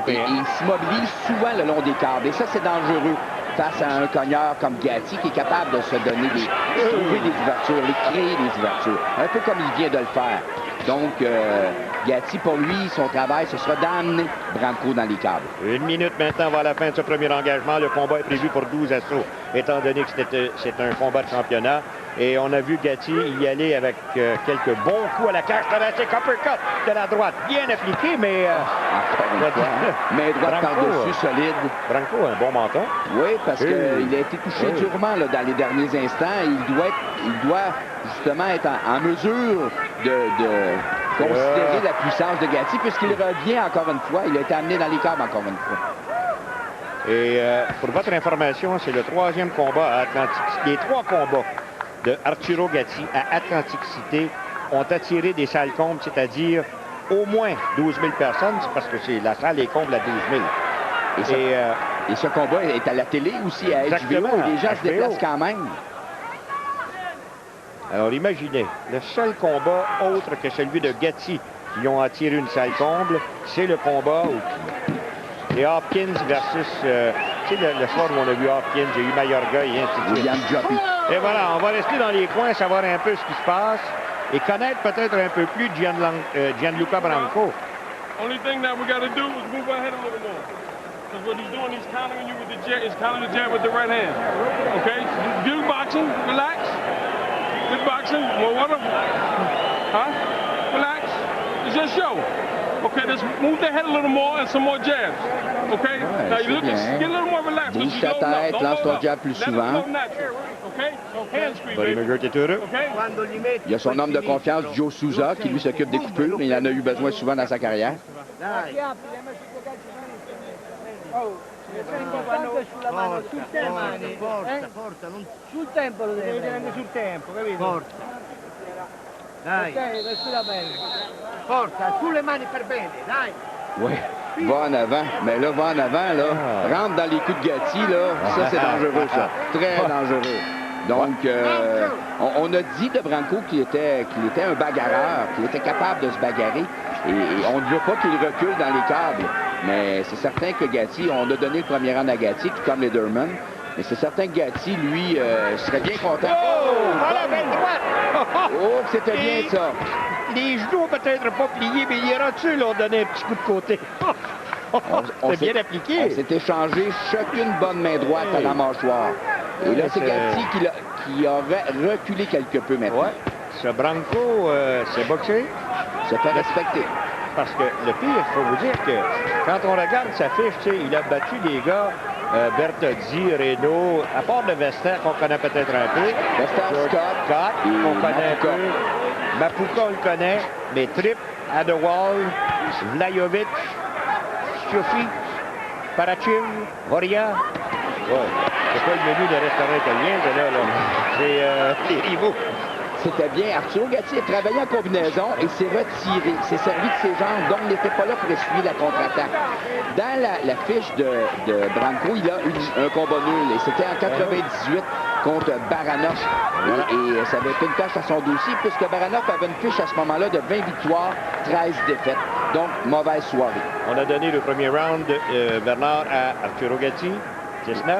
et il s'immobilise souvent le long des câbles. Et ça, c'est dangereux face à un cogneur comme Gatti qui est capable de se donner trouver des ouvertures, créer des ouvertures. Un peu comme il vient de le faire. Donc, Gatti, pour lui, son travail, ce sera d'amener Branco dans les câbles. 1 minute maintenant avant la fin de ce premier engagement. Le combat est prévu pour 12 assauts, étant donné que c'est un combat de championnat. Et on a vu Gatti y aller avec quelques bons coups à la cage thoracique, uppercut de la droite. Bien appliqué, mais... mais droite par-dessus, solide. Branco a un bon menton. Oui, parce qu'il a été touché durement là, dans les derniers instants. Il doit justement être en mesure de considérer la puissance de Gatti, puisqu'il revient encore une fois. Il a été amené dans les câbles encore une fois. Et pour votre information, c'est le 3e combat à Atlantic City. Les 3 combats de Arturo Gatti à Atlantic City ont attiré des salles combles, c'est-à-dire au moins 12 000 personnes, parce que la salle est comble à 12 000. Et ce combat est à la télé aussi, à HBO, et les gens se déplacent quand même. Alors imaginez, le seul combat autre que celui de Gatti qui ont attiré une salle comble, c'est le combat où et Hopkins versus, tu sais, le soir où on a vu Hopkins, j'ai eu Mayorga et ainsi de suite. Et voilà, on va rester dans les coins, savoir un peu ce qui se passe et connaître peut-être un peu plus Gianluca Branco. Only thing that we got to do is move our head a little more. Because what he's doing, he's countering you with the jab, he's countering the jab with the right hand. Okay? Good boxing, relax. Good boxing, more water. Huh? Relax. It's your show. Okay, just move the head a little more and some more jabs. Okay? Ouais, now you look, bien. get a little more relaxed. Bouge ta tête, lance ton jab plus souvent. Buddy McGirt est heureux. Il y a son homme de confiance, Joe Souza, qui lui s'occupe des coupures, mais il en a eu besoin souvent dans sa carrière. Sulla mano, sul tempo, forza, sul tempo lo devi prendere, sul tempo, capito? Forza. Dai. Ok, respira bene. Forza, sulle mani per bene, dai. Oui, va en avant. Mais là, va en avant, là. Rentre dans les coups de Gatti, là. Ça, c'est dangereux, ça. Très dangereux. Donc, on a dit de Branco qu'il était un bagarreur, qu'il était capable de se bagarrer. Et on ne veut pas qu'il recule dans les câbles. Mais c'est certain que Gatti, on a donné le premier round à Gatti, tout comme Lederman. Mais c'est certain que Gatti, lui, serait bien content. Oh! Voilà, belle droite! Oh, c'était bien ça. Les genoux ont peut-être pas pliés, mais il est dessus, là, on donnait un petit coup de côté. C'est bien appliqué. On s'est échangé chacune bonne main droite à la mâchoire. Et là, c'est Gatti qui aurait reculé quelque peu maintenant. Ouais. Ce Branco s'est boxé. Se fait respecter. Parce que le pire, il faut vous dire que quand on regarde sa fiche, il a battu des gars, Bertozzi, Reno, à part le Vester qu'on connaît peut-être un peu. Vester, Scott, qu'on connaît un peu. Mapuka, on le connaît. Mais Tripp, Adewal, Vlajovic, Scioffi, Parachim, Voria. Ouais. C'est pas le menu des restaurants italiens, c'est là. C'est les rivaux. C'était bien. Arturo Gatti a travaillé en combinaison et s'est retiré. S'est servi de ses jambes, donc n'était pas là pour essuyer la contre-attaque. Dans la fiche de Branco, il a un combat nul. Et c'était en 98 contre Baranov. Et ça avait été une tâche à son dossier, puisque Baranov avait une fiche à ce moment-là de 20 victoires, 13 défaites. Donc, mauvaise soirée. On a donné le premier round, Bernard, à Arturo Gatti, 19.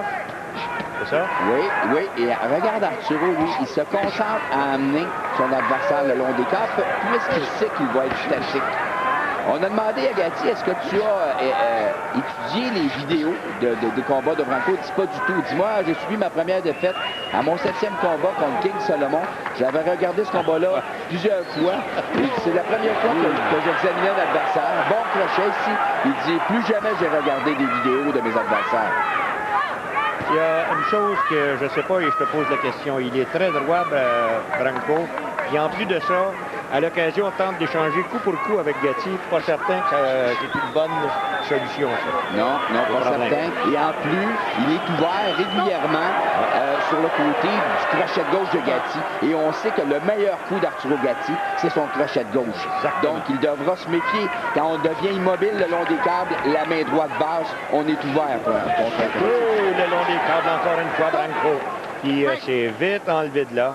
C'est ça? Oui. Et regarde Arturo, lui, il se concentre à amener son adversaire le long des câbles, puisqu'il sait qu'il va être statique. On a demandé à Gatti, est-ce que tu as étudié les vidéos des combats de Branco? Il dit pas du tout. Dis-moi, j'ai suivi ma première défaite à mon 7e combat contre King Solomon. J'avais regardé ce combat-là plusieurs fois. C'est la première fois que j'examinais l'adversaire. Bon crochet ici. Il dit, plus jamais j'ai regardé des vidéos de mes adversaires. Il y a une chose que je ne sais pas et je te pose la question. Il est très droit, Branco. Et en plus de ça, à l'occasion, on tente d'échanger coup pour coup avec Gatti. Pas certain que c'est une bonne solution, ça. Non, pas certain. Et en plus, il est ouvert régulièrement sur le côté du crochet de gauche de Gatti. Et on sait que le meilleur coup d'Arturo Gatti, c'est son crochet de gauche. Exactement. Donc, il devra se méfier. Quand on devient immobile le long des câbles, la main droite basse, on est ouvert contre un coup. Le long des câbles, encore une fois, Branco. Qui s'est vite enlevé de là.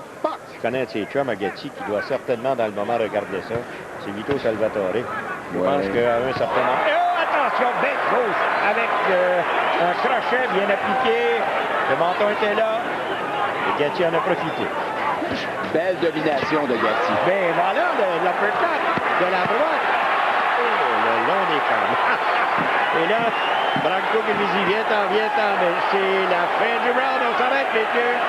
Je connais ses chums à Gatti qui doit certainement, dans le moment, regarder ça. C'est Vito Salvatore. Je pense qu'à un certain moment... Oh, attention, bête gauche avec un crochet bien appliqué. Le menton était là. Et Gatti en a profité. Belle domination de Gatti. Ben voilà, l'uppercut de la droite. Oh, le long des câbles. Et là, Branco qui nous dit, viens-t'en, mais c'est la fin du round. On s'arrête, messieurs.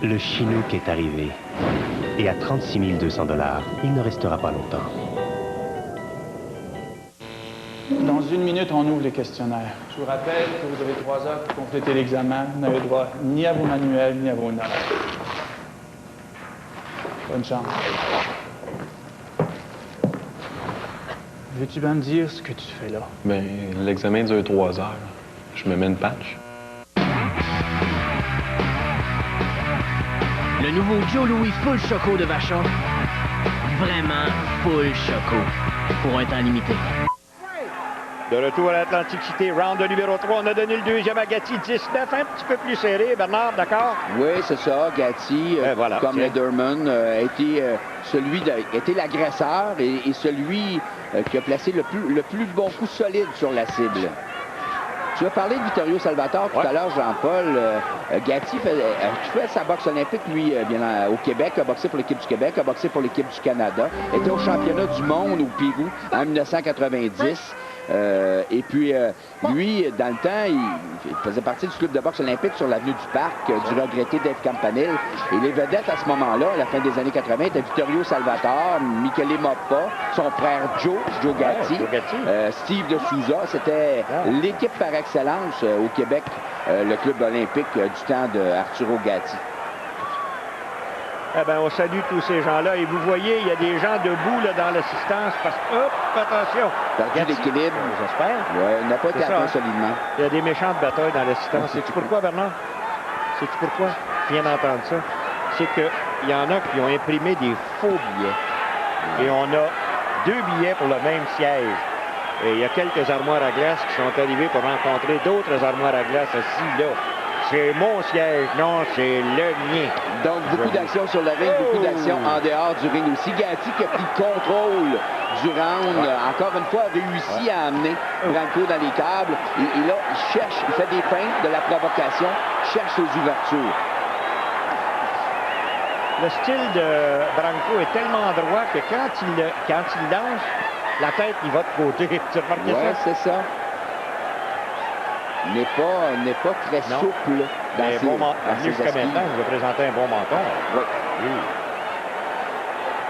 Le Chinook est arrivé. Et à 36 200 $, il ne restera pas longtemps. Dans 1 minute, on ouvre les questionnaires. Je vous rappelle que vous avez 3 heures pour compléter l'examen. Vous n'avez droit ni à vos manuels, ni à vos notes. Bonne chance. Veux-tu bien me dire ce que tu fais là? Ben, l'examen dure 3 heures. Je me mets une patch. Le nouveau Joe Louis Full Choco de Vachon. Vraiment Full Choco. Pour un temps limité. De retour à Atlantic City, round de numéro 3. On a donné le deuxième à Gatti, 19, un petit peu plus serré. Bernard, d'accord? Oui, c'est ça. Gatti, voilà, comme Lederman, a été l'agresseur et celui qui a placé le plus bon coup solide sur la cible. Tu as parlé de Vittorio Salvatore tout à l'heure, Jean-Paul. Gatti fait sa boxe olympique, lui, bien au Québec, a boxé pour l'équipe du Québec, a boxé pour l'équipe du Canada, était au championnat du monde au Pérou en 1990. Et puis, lui, dans le temps, il faisait partie du club de boxe olympique sur l'avenue du Parc, du regretté Dave Campanile. Et les vedettes à ce moment-là, à la fin des années 80, étaient Vittorio Salvatore, Michele Moppa, son frère Joe Gatti, Steve de Souza. C'était l'équipe par excellence au Québec, le club olympique du temps de Arturo Gatti. Eh bien, on salue tous ces gens-là. Et vous voyez, il y a des gens debout là, dans l'assistance parce que, hop, attention. Perdu l'équilibre. J'espère. Oui, il n'a pas été atteint solidement. Il y a des méchantes batailles dans l'assistance. Sais-tu pourquoi, Bernard? Sais-tu pourquoi? Je viens d'entendre ça. C'est qu'il y en a qui ont imprimé des faux billets. Et on a 2 billets pour le même siège. Et il y a quelques armoires à glace qui sont arrivées pour rencontrer d'autres armoires à glace assis là. C'est mon siège, non, c'est le mien. Donc, beaucoup d'actions sur le ring, beaucoup d'actions en dehors du ring aussi. Gatti qui a pris le contrôle du round, encore une fois, a réussi à amener Branco dans les câbles. Et là, il cherche, il fait des feintes, de la provocation, cherche les ouvertures. Le style de Branco est tellement droit que quand il lance, la tête, il va de côté. Tu as remarqué ça? Oui, c'est ça. N'est pas très souple dans ses jusqu'à maintenant, il va présenter un bon menton. Oui.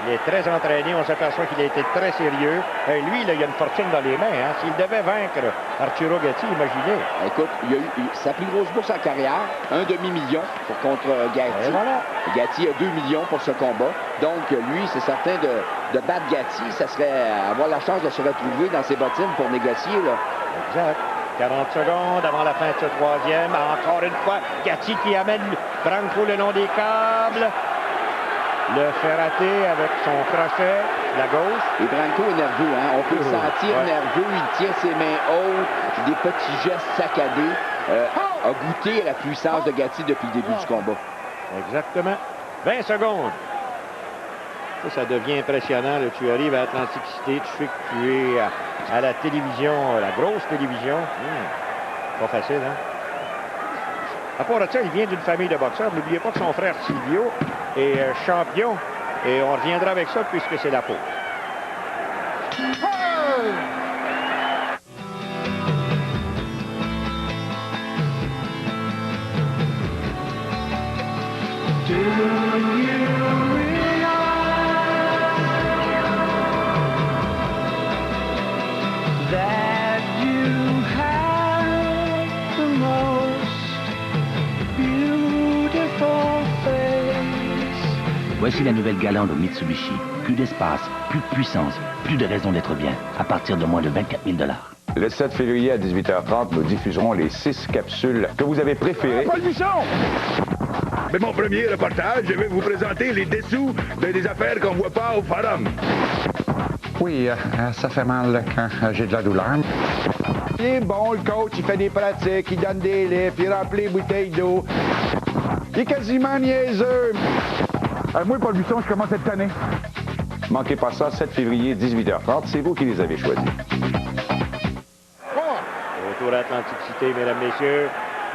Il est très entraîné. On s'aperçoit qu'il a été très sérieux. Et lui, là, il a une fortune dans les mains. Hein. S'il devait vaincre Arturo Gatti, imaginez. Écoute, il a eu sa plus grosse bourse en carrière, 1 demi-million contre Gatti. Voilà. Gatti a 2 millions pour ce combat. Donc, lui, c'est certain de battre Gatti. Ça serait avoir la chance de se retrouver dans ses bottines pour négocier. Là. Exact. 40 secondes avant la fin de ce troisième. Encore une fois, Gatti qui amène Branco le long des câbles. Le fait rater avec son crochet, la gauche. Et Branco est nerveux, hein? On peut le sentir nerveux. Il tient ses mains hautes, des petits gestes saccadés. A goûté à la puissance de Gatti depuis le début du combat. Exactement. 20 secondes. Ça devient impressionnant. Là, tu arrives à Atlantic City, tu sais que tu es à la télévision, la grosse télévision. Pas facile, hein? À part de ça, il vient d'une famille de boxeurs. N'oubliez pas que son frère Silvio est champion. Et on reviendra avec ça puisque c'est la pause. Voici la nouvelle Galant au Mitsubishi. Plus d'espace, plus de puissance, plus de raison d'être bien, à partir de moins de 24 000 $. Le 7 février à 18h30, nous diffuserons les 6 capsules que vous avez préférées. Paul Buisson! Mais mon premier reportage, je vais vous présenter les dessous des affaires qu'on voit pas au forum. Oui, ça fait mal quand j'ai de la douleur. Il est bon, le coach, il fait des pratiques, il donne des livres, il remplit les bouteilles d'eau. Il est quasiment niaiseux. Moi, Paul Buisson, je commence cette année. Manquez pas ça, 7 février, 18h30. C'est vous qui les avez choisis. Retour à Atlantic City, mesdames, messieurs.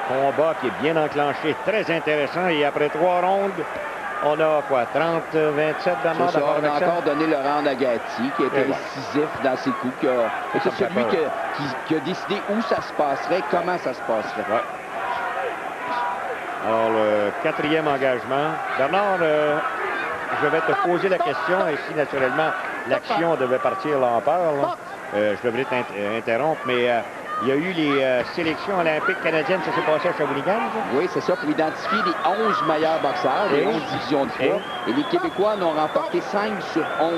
Combat qui est bien enclenché, très intéressant. Et après 3 rondes, on a quoi? 30-27 dans le on a encore donné le round à Gatti, qui était incisif dans ses coups. C'est celui qui a décidé où ça se passerait, comment ça se passerait. Ouais. Alors, le 4e engagement. Bernard, je vais te poser la question. Et si, naturellement, l'action devait partir là en peur, je devrais t'interrompre, mais il y a eu les sélections olympiques canadiennes. Ça s'est passé à Shawinigan? Oui, c'est ça, pour identifier les 11 meilleurs boxeurs, les 11 divisions de poids. Et les Québécois en ont remporté 5 sur 11.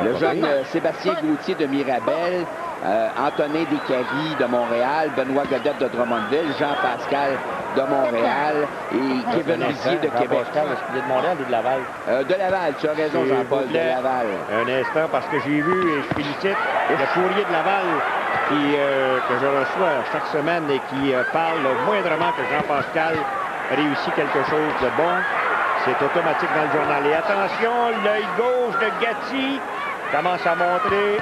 Le jeune Sébastien Gauthier de Mirabel Antonin Descaries de Montréal, Benoît Godette de Drummondville, Jean-Pascal de Montréal et Kevin Vizier de Québec. Il est de Montréal ou de Laval? De Laval, tu as raison, Jean-Paul, de Laval. Un instant, parce que j'ai vu, et je félicite le courrier de Laval que je reçois chaque semaine et qui parle moindrement que Jean-Pascal réussit quelque chose de bon. C'est automatique dans le journal. Et attention, l'œil gauche de Gatti commence à montrer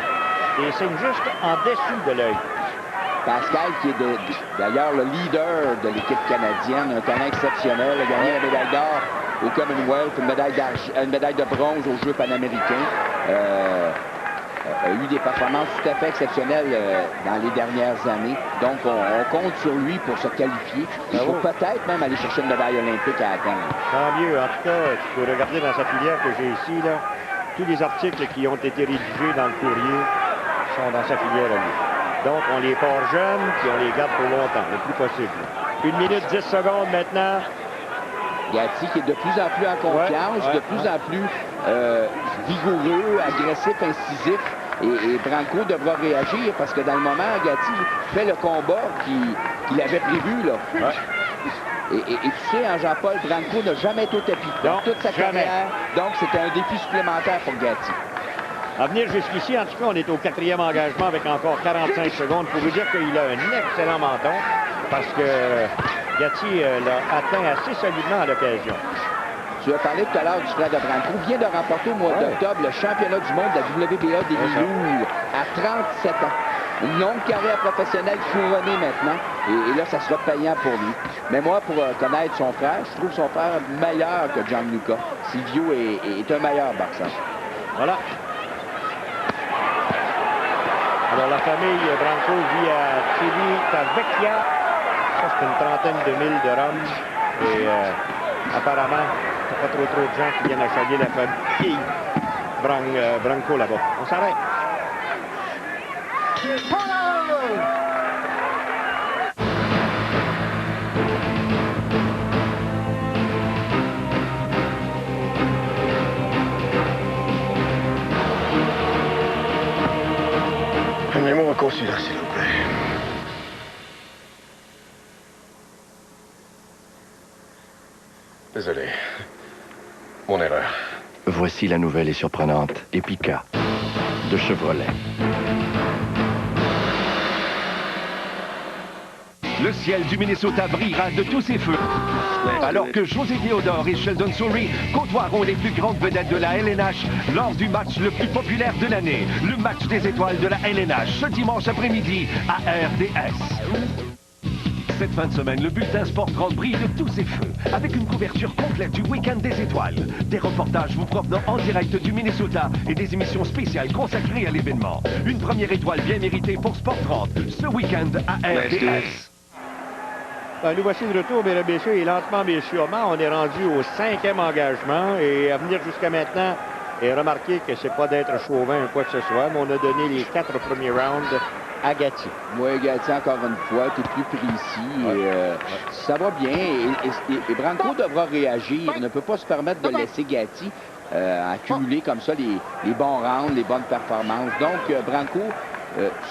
des signes juste en dessous de l'œil. Pascal, qui est d'ailleurs le leader de l'équipe canadienne, un talent exceptionnel, a gagné la médaille d'or au Commonwealth, une médaille de bronze aux Jeux panaméricains. A eu des performances tout à fait exceptionnelles dans les dernières années. Donc, on compte sur lui pour se qualifier. Il faut peut-être même aller chercher une médaille olympique à Athènes. Tant mieux. En tout cas, tu peux regarder dans sa filière que j'ai ici, là, tous les articles qui ont été rédigés dans le courrier sont dans sa filière à lui. Donc, on les part jeunes, puis on les garde pour longtemps, le plus possible. 1 minute 10 secondes maintenant. Gatti qui est de plus en plus en confiance, de plus en plus vigoureux, agressif, incisif. Et Branco devra réagir parce que dans le moment, Gatti fait le combat qu'il avait prévu. Là. Et tu sais, Jean-Paul, Branco n'a jamais été au tapis dans toute sa carrière. Donc, c'était un défi supplémentaire pour Gatti. À venir jusqu'ici, en tout cas, on est au 4e engagement avec encore 45 secondes. Pour vous dire qu'il a un excellent menton parce que Gatti l'a atteint assez solidement à l'occasion. Tu as parlé tout à l'heure du frère de Branco. Vient de remporter au mois d'octobre le championnat du monde de la WBA des mi-lourds à 37 ans. Une longue carrière professionnelle couronnée maintenant. Et là, ça sera payant pour lui. Mais moi, pour connaître son frère, je trouve son frère meilleur que Gianluca. Silvio est un meilleur boxeur. Voilà. Alors, la famille Branco vit à Civitavecchia. Ça, c'est une trentaine de milles de Rome. Et apparemment, il n'y a pas trop de gens qui viennent achaler la famille Branco là-bas. On s'arrête. Amenez-moi un consulat, s'il vous plaît. Désolé. Mon erreur. Voici la nouvelle et surprenante Epica de Chevrolet. Le ciel du Minnesota brillera de tous ses feux. Alors que José Theodore et Sheldon Souris côtoieront les plus grandes vedettes de la LNH lors du match le plus populaire de l'année, le match des étoiles de la LNH, ce dimanche après-midi à RDS. Cette fin de semaine, le bulletin Sport 30 brille de tous ses feux, avec une couverture complète du Week-end des étoiles. Des reportages vous provenant en direct du Minnesota et des émissions spéciales consacrées à l'événement. Une première étoile bien méritée pour Sport 30, ce week-end à RDS. Ben, nous voici de retour, mesdames et messieurs, et lentement mais sûrement, on est rendu au 5e engagement. Et à venir jusqu'à maintenant, et remarquez que c'est pas d'être chauvin ou quoi que ce soit, mais on a donné les 4 premiers rounds à Gatti. Oui, Gatti, encore une fois, tu es plus précis. Ça va bien. Et Branco devra réagir. Il ne peut pas se permettre de laisser Gatti accumuler comme ça les bons rounds, les bonnes performances. Donc, Branco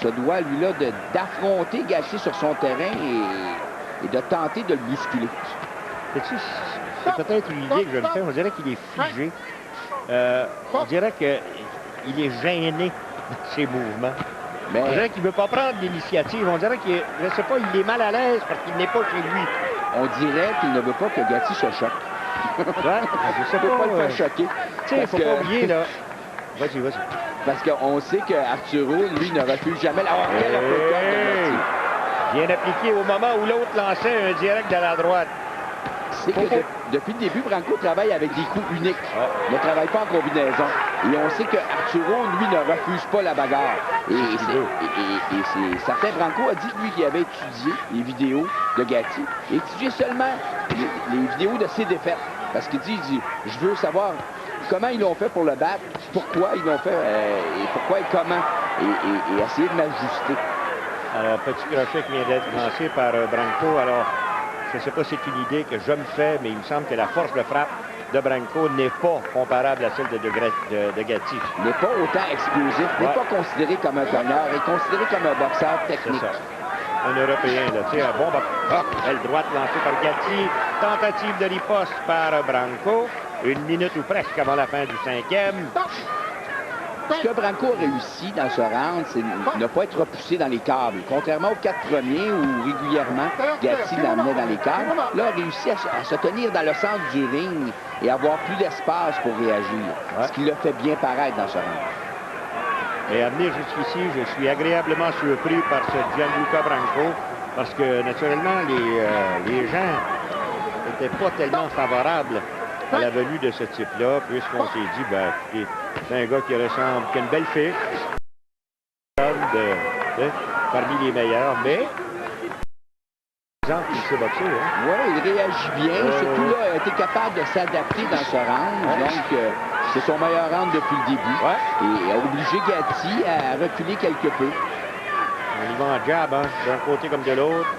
se doit, lui, là, d'affronter Gatti sur son terrain et de tenter de le bousculer. C'est peut-être une idée que je me fais. On dirait qu'il est figé. On dirait qu'il est gêné dans ses mouvements. Mais... On dirait qu'il ne veut pas prendre l'initiative. On dirait qu'il je sais pas, il est mal à l'aise parce qu'il n'est pas chez lui. On dirait qu'il ne veut pas que Gatti se choque. Ouais, je sais pas. Il ne peut pas le faire choquer. Tu sais, il ne faut pas oublier, là. Vas-y. Parce qu'on sait qu'Arturo, lui, ne refuse jamais la bien appliqué au moment où l'autre lançait un direct de la droite. C'est que depuis le début, Branco travaille avec des coups uniques. Il ne travaille pas en combinaison. Et on sait que Arturo, lui, ne refuse pas la bagarre. Et certain, Branco a dit, lui, qu'il avait étudié les vidéos de Gatti. Étudié seulement les vidéos de ses défaites. Parce qu'il dit, je veux savoir comment ils l'ont fait pour le battre, pourquoi ils l'ont fait, et pourquoi et comment. Et essayer de m'ajuster. Alors, petit crochet qui vient d'être lancé par Branco. Alors, je ne sais pas si c'est une idée que je me fais, mais il me semble que la force de frappe de Branco n'est pas comparable à celle de Gatti. N'est pas autant explosif, n'est pas considéré comme un cogneur, est considéré comme un boxeur technique. Un Européen, là, tu sais, un bon boxeur. Aile droite lancée par Gatti. Tentative de riposte par Branco. 1 minute ou presque avant la fin du 5e. Ce que Branco a réussi dans ce round, c'est ne pas être repoussé dans les câbles. Contrairement aux 4 premiers où régulièrement Gatti l'amenait dans les câbles, là, a réussi à se tenir dans le centre du ring et avoir plus d'espace pour réagir. Ce qui l'a fait bien paraître dans ce round. Et à venir jusqu'ici, je suis agréablement surpris par ce Gianluca Branco parce que, naturellement, les gens n'étaient pas tellement favorables à la venue de ce type-là, puisqu'on s'est dit, ben, c'est un gars qui ressemble, qui a une belle fiche, parmi les meilleurs, mais il s'est boxé. Hein? Oui, il réagit bien, surtout là, il a été capable de s'adapter dans ce round, donc c'est son meilleur round depuis le début, et a obligé Gatti à reculer quelque peu. On y va en jab, hein, d'un côté comme de l'autre,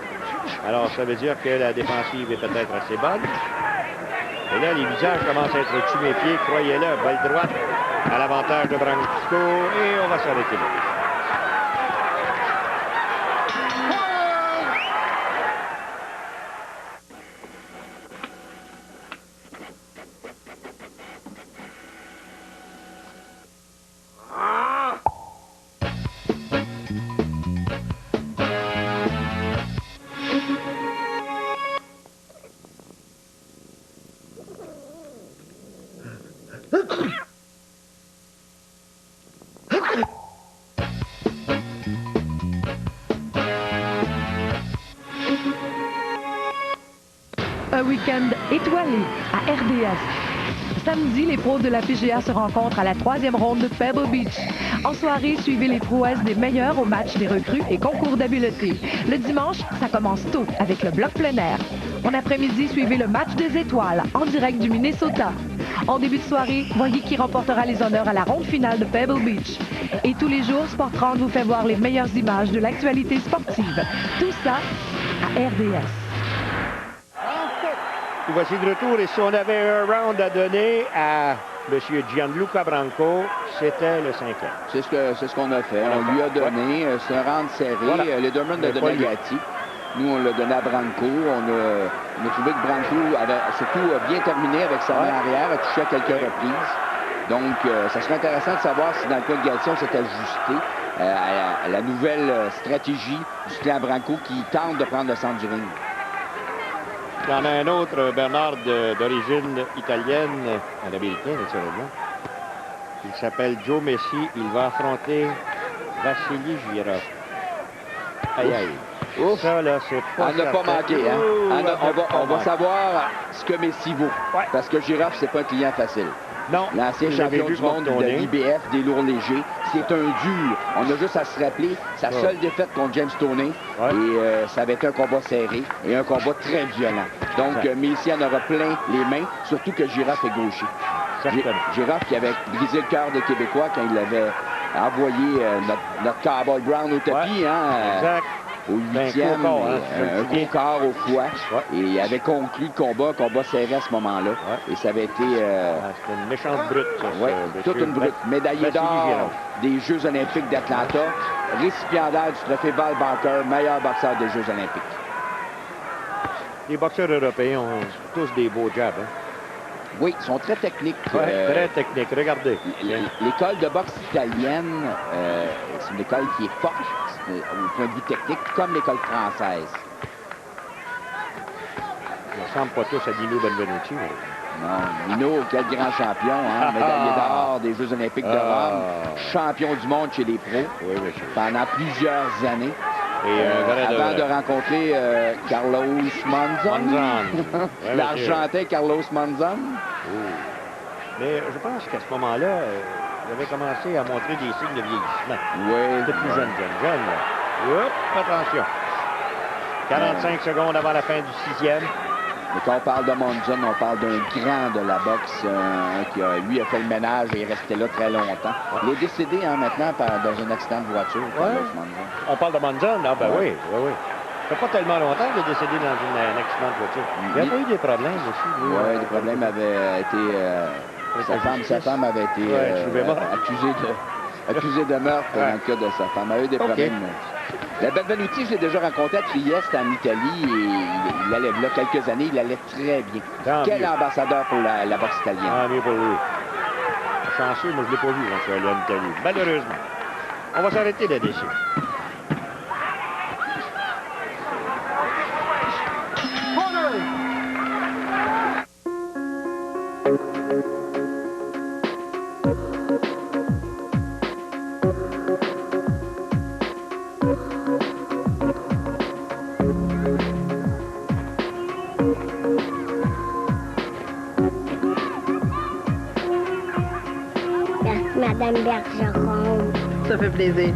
alors ça veut dire que la défensive est peut-être assez bonne. Et là, les visages commencent à être tuméfiés, croyez-le, balle droite à l'avantage de Branco, et on va s'arrêter là. Un week-end étoilé à RDS. Samedi, les pros de la PGA se rencontrent à la 3e ronde de Pebble Beach. En soirée, suivez les prouesses des meilleurs au match des recrues et concours d'habileté. Le dimanche, ça commence tôt avec le bloc plein air. En après-midi, suivez le match des étoiles en direct du Minnesota. En début de soirée, voyez qui remportera les honneurs à la ronde finale de Pebble Beach. Et tous les jours, Sport 30 vous fait voir les meilleures images de l'actualité sportive. Tout ça à RDS. Voici de retour, et si on avait un round à donner à M. Gianluca Branco, c'était le 5e. C'est ce qu'on a fait. On lui a donné, c'est un round serré. Voilà. Lederman l'a donné à Gatti. Nous, on l'a donné à Branco. On a trouvé que Branco avait surtout bien terminé avec sa main arrière, a touché à quelques reprises. Donc, ça serait intéressant de savoir si dans le cas de Gatti, on s'est ajusté à la nouvelle stratégie du clan Branco qui tente de prendre le centre du ring. Il y en a un autre, Bernard, d'origine italienne, un américain, naturellement. Il s'appelle Joe Messi. Il va affronter Vassili Girov. Aïe, aïe. Ouf. Ça, là, c'est pas à ne pas manquer, hein? On va savoir ce que Messi vaut. Ouais. Parce que Girov, c'est pas un client facile. Non. L'ancien champion du monde de l'IBF des lourds légers. C'est un dur. On a juste à se rappeler sa seule défaite contre James Toney. Et ça avait été un combat serré et un combat très violent. Donc, Messi en aura plein les mains, surtout que Girov est gaucher. Girov qui avait brisé le cœur des Québécois quand il avait envoyé notre Cowboy Brown au tapis. Hein, exact. Au 8e, un gros corps au foie. Et il avait conclu le combat serré à ce moment-là. Et ça avait été... C'était une méchante brute, ça. Oui, toute une brute. Médaillé d'or des Jeux olympiques d'Atlanta, récipiendaire du trophée Val Barker, meilleur boxeur des Jeux olympiques. Les boxeurs européens ont tous des beaux jabs. Hein? Oui, ils sont très techniques. Très techniques. Regardez. L'école de boxe italienne, c'est une école qui est forte au point de vue technique, comme l'école française. Ils ne ressemblent pas tous à Dino Benvenuti. Non, Dino, quel grand champion, hein? Médaillé d'or des Jeux olympiques de Rome, champion du monde chez les pros pendant plusieurs années. Et avant de rencontrer Carlos Monzon. L'Argentin Carlos Monzon. Mais je pense qu'à ce moment-là, il avait commencé à montrer des signes de vieillissement. Oui. C'était plus jeune. Hop, attention. 45 secondes avant la fin du 6e. Mais quand on parle de Monzon, on parle d'un grand de la boxe qui, lui, a fait le ménage et est resté là très longtemps. Il est décédé maintenant dans un accident de voiture, Carlos Monzon. On parle de Monzon? Ah, ben oui. Ça fait pas tellement longtemps qu'il est décédé dans un accident de voiture. Il a pas eu des problèmes aussi. Oui, des problèmes avaient été... sa femme avait été accusée de meurtre dans le cas de sa femme. Elle a eu des problèmes. La Benvenuti, je l'ai déjà rencontré à Trieste, en Italie, et il allait là quelques années, il allait très bien. Quel ambassadeur pour la boxe italienne. Ah, mieux pour lui. Chanceux, moi je l'ai pas vu quand je suis allé en Italie. Malheureusement. On va s'arrêter là dessus. Madame Bergeron. Ça fait plaisir.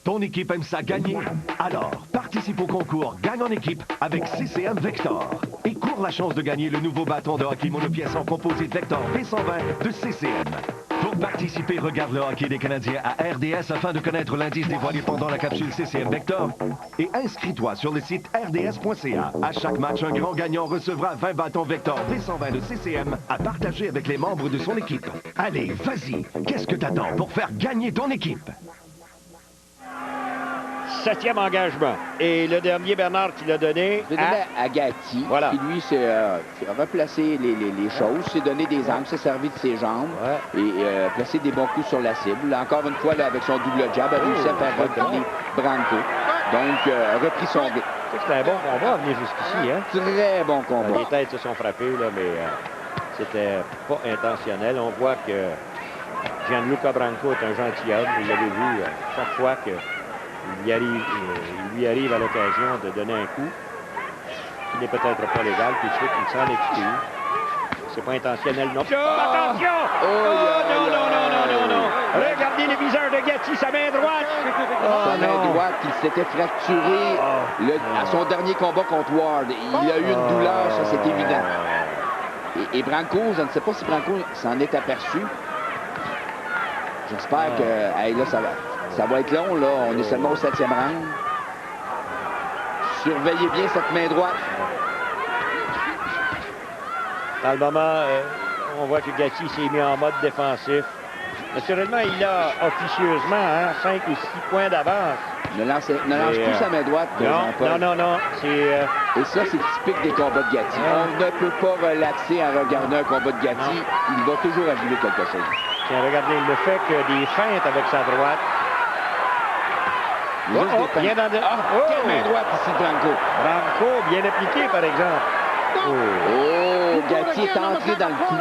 Ton équipe aime ça gagner? Alors, participe au concours Gagne en équipe avec CCM Vector et cours la chance de gagner le nouveau bâton de hockey monopièce en composite Vector V120 de CCM. Pour participer, regarde le hockey des Canadiens à RDS afin de connaître l'indice dévoilé pendant la capsule CCM Vector et inscris-toi sur le site rds.ca. À chaque match, un grand gagnant recevra 20 bâtons Vector V120 de CCM à partager avec les membres de son équipe. Allez, vas-y, qu'est-ce que t'attends pour faire gagner ton équipe? 7e engagement. Et le dernier, Bernard, qui l'a donné à Gatti. Voilà. Puis lui, c'est replacer les choses, c'est donner des angles, c'est servi de ses jambes et placer des bons coups sur la cible. Là, encore une fois, là, avec son double jab, a réussi à faire reculer Branco. Donc, repris son rythme. C'était un bon combat à venir jusqu'ici. Hein? Très bon combat. Les têtes se sont frappées, là, mais c'était pas intentionnel. On voit que Gianluca Branco est un gentilhomme. Vous l'avez vu chaque fois que il lui arrive à l'occasion de donner un coup qui n'est peut-être pas légal, tout de suite, il s'en excuse. C'est pas intentionnel non plus. Attention! Non! Regardez le viseur de Gatti, sa main droite. Sa main droite, il s'était fracturé à son dernier combat contre Ward. Il a eu une douleur, ça c'est évident. Et Branco, je ne sais pas si Branco s'en est aperçu. J'espère que là, ça va être long, là. On est seulement au 7e round. Surveillez bien cette main droite. Dans le moment, on voit que Gatti s'est mis en mode défensif. Naturellement, il a officieusement 5 ou 6 points d'avance. Ne lance plus sa main droite. Non. Et ça, c'est typique des combats de Gatti. On ne peut pas relaxer en regardant un combat de Gatti. Il va toujours arriver quelque chose. Tiens, regardez, il ne fait que des feintes avec sa droite. Quelle main droite ici, Branco. Branco, bien appliqué, par exemple. Gatti est entré dans le coup.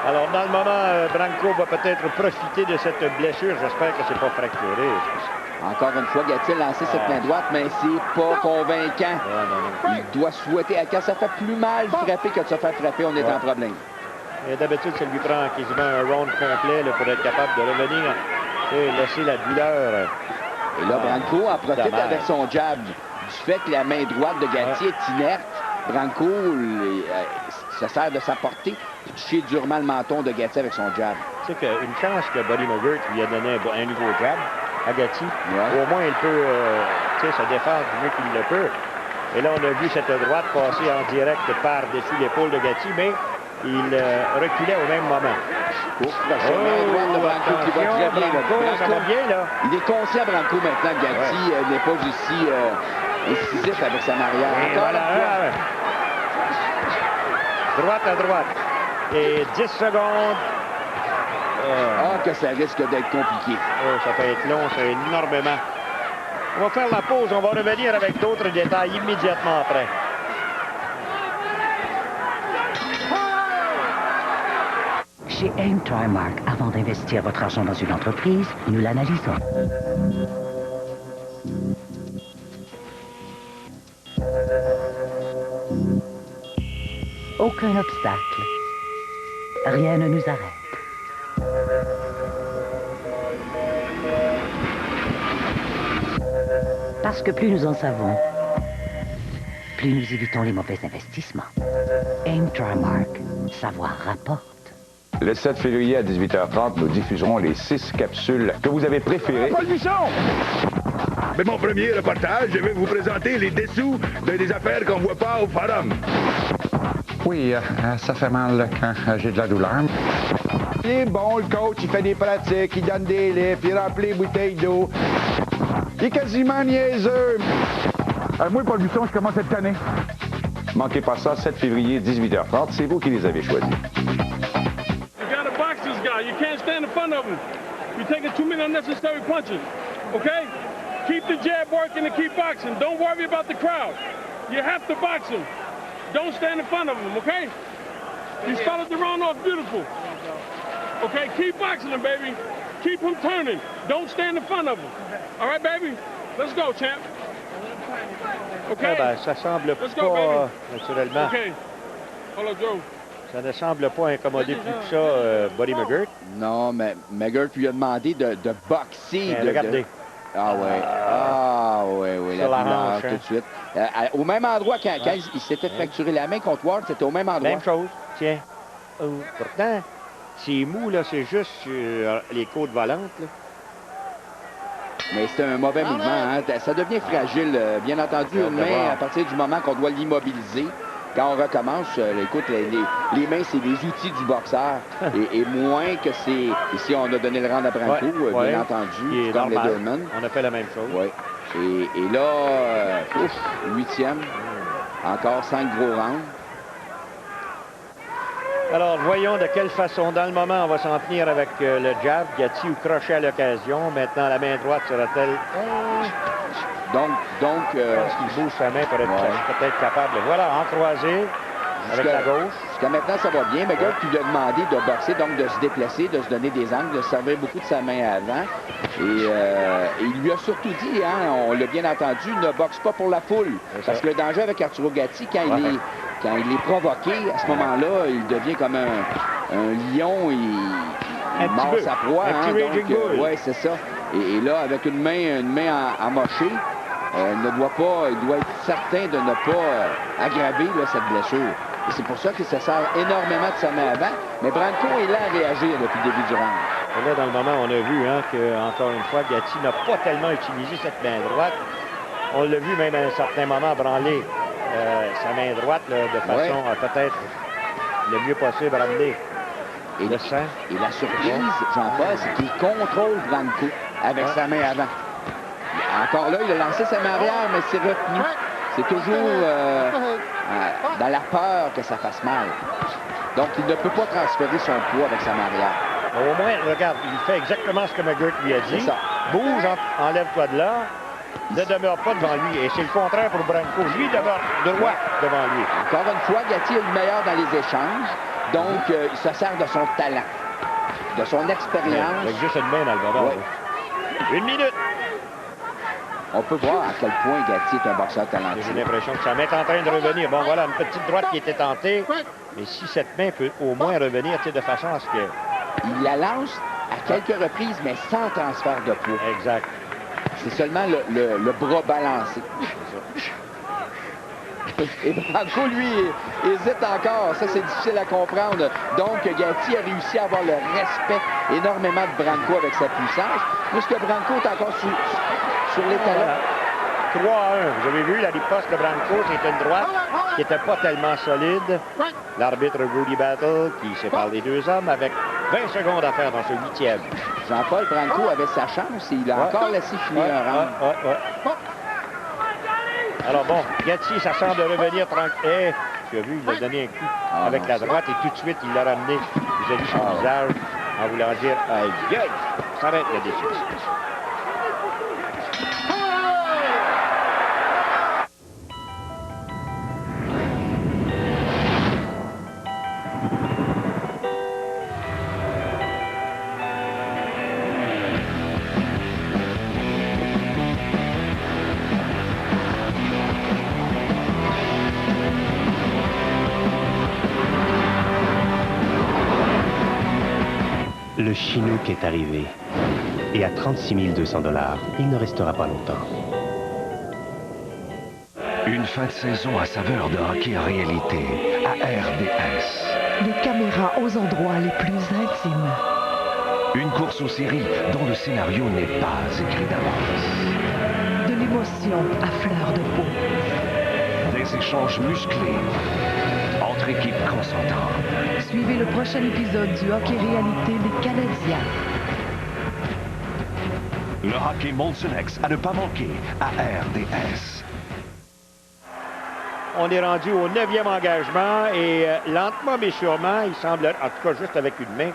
Alors, dans le moment, Branco va peut-être profiter de cette blessure. J'espère que c'est pas fracturé. Encore une fois, Gatti a lancé cette main droite, mais c'est pas convaincant. Il doit souhaiter. Quand ça fait plus mal frapper que de se faire frapper, on est en problème. D'habitude, ça lui prend quasiment un round complet là, pour être capable de revenir et laisser la douleur. Et là, Branco en profite avec son jab. Du fait que la main droite de Gatti est inerte, Branco se sert de sa portée pour toucher durement le menton de Gatti avec son jab. Tu sais qu'une chance que Buddy McGirt lui a donné un nouveau jab à Gatti. Au moins, il peut se défendre du mieux qu'il le peut. Et là, on a vu cette droite passer en direct par-dessus l'épaule de Gatti, mais il reculait au même moment. Main droite de Branco qui va très bien. Ça va bien, là. Il est conscient, Branco, maintenant que Gatti n'est pas aussi incisif avec sa arrière. Encore droite à droite. Et 10 secondes. Que ça risque d'être compliqué. Ça peut être long, ça, énormément. On va faire la pause. On va revenir avec d'autres détails immédiatement après. Chez Aim Trimark, avant d'investir votre argent dans une entreprise, nous l'analysons. Aucun obstacle. Rien ne nous arrête. Parce que plus nous en savons, plus nous évitons les mauvais investissements. Aim, try, mark. Savoir rapporte. Le 7 février à 18h30, nous diffuserons les 6 capsules que vous avez préférées. Paul Buisson! Mais mon premier reportage, je vais vous présenter les dessous des affaires qu'on voit pas au forum. Oui, ça fait mal quand j'ai de la douleur. Il est bon, le coach, il fait des pratiques, il donne des livres, il remplit les bouteilles d'eau. Il est quasiment niaiseux. Moi, Paul Buisson, je commence cette année. Manquez pas ça, 7 février, 18h30, c'est vous qui les avez choisis. You gotta box this guy. You can't stand in front of him. You're taking too many unnecessary punches. Okay? Keep the jab working and keep boxing. Don't worry about the crowd. You have to box him. Don't stand in front of him, okay? You followed the round off beautiful. Okay, keep boxing him, baby. Keep him turning. Don't stand in front of him. All right, baby? Let's go, champ. Okay? Ah ben, ça semble Let's pas, go, baby. naturellement. Okay. Hello, Joe. Ça ne semble pas incommoder plus que ça Buddy McGirt. Non, mais McGirt lui a demandé de boxer. Regardez. Ah ouais. Ah ouais, oui, la sur la douleur hanche, tout hein. de suite. Au même endroit, quand il s'était fracturé la main contre Ward, c'était au même endroit. Même chose, tiens. Pourtant, c'est mou, là, c'est juste sur les côtes volantes, là. Mais c'est un mauvais mouvement, hein. Ça devient fragile. Bien entendu, une main, à partir du moment qu'on doit l'immobiliser, quand on recommence, écoute, les mains, c'est des outils du boxeur. et moins que c'est... Ici, on a donné le rang à Branco, bien entendu, comme les Dorman. On a fait la même chose. Oui. Et là, 8e. Encore 5 gros rounds. Alors, voyons de quelle façon, dans le moment, on va s'en tenir avec le jab. Gatti ou crochet à l'occasion. Maintenant, la main droite sera-t-elle... Donc je pense qu'il bouge sa main pour être peut-être capable. Voilà, en croisé, avec la gauche. Jusqu'à maintenant, ça va bien. McGirt lui a demandé de boxer, donc de se déplacer, de se donner des angles, de se servir beaucoup de sa main avant. Et il lui a surtout dit, hein, on l'a bien entendu, ne boxe pas pour la foule. Parce que le danger avec Arturo Gatti, quand il est provoqué, à ce moment-là, il devient comme un lion, il mord sa proie. Hein, donc, ouais, c'est ça. Et là, avec une main amochée, il doit être certain de ne pas aggraver là, cette blessure. Et c'est pour ça qu'il se sert énormément de sa main avant. Mais Branco est là à réagir depuis le début du round. Et là, dans le moment, on a vu hein, qu'encore une fois, Gatti n'a pas tellement utilisé cette main droite. On l'a vu même à un certain moment branler sa main droite là, de façon peut-être le mieux possible à ramener. Et la surprise, Jean-Paul, c'est qu'il contrôle Branco avec sa main avant. Encore là, il a lancé sa main arrière, mais c'est retenu. C'est toujours dans la peur que ça fasse mal. Donc, il ne peut pas transférer son poids avec sa main arrière. Au moins, regarde, il fait exactement ce que McGirt lui a dit. Bouge, enlève-toi de là. Ne demeure pas devant lui. Et c'est le contraire pour Branco. Lui demeure droit devant lui. Encore une fois, Gatti est le meilleur dans les échanges. Donc, il se sert de son talent, de son expérience. Avec juste une main dans le moment. Une minute. On peut voir à quel point Gatti est un boxeur talentueux. J'ai l'impression que sa main est en train de revenir. Bon, voilà, une petite droite qui était tentée. Mais si cette main peut au moins revenir, de façon à ce que... Il la lance à quelques reprises, mais sans transfert de poids. Exact. C'est seulement le bras balancé. Et Branco, lui, hésite encore. Ça, c'est difficile à comprendre. Donc, Gatti a réussi à avoir le respect énormément de Branco avec sa puissance, puisque Branco est encore sur les talons. 3-1. Vous avez vu, la riposte de Branco, c'est une droite qui n'était pas tellement solide. L'arbitre Rudy Battle qui sépare les deux hommes avec 20 secondes à faire dans ce 8e. Jean-Paul Branco avait sa chance et il a encore laissé finir un round. Alors bon, Gatti, ça semble revenir tranquille. Tu as vu, il a donné un coup avec la droite et tout de suite, il l'a ramené vis-à-vis son visage en voulant dire « Aïe, aïe! » Ça arrête le défi. Le Chinook est arrivé. Et à 36 200 $, il ne restera pas longtemps. Une fin de saison à saveur de hockey en réalité à RDS. Les caméras aux endroits les plus intimes. Une course aux séries dont le scénario n'est pas écrit d'avance. De l'émotion à fleur de peau. Des échanges musclés entre équipes consentantes. Suivez le prochain épisode du hockey réalité des Canadiens. Le hockey Molson X à ne pas manquer à RDS. On est rendu au 9e engagement et lentement mais sûrement, il semble, en tout cas juste avec une main,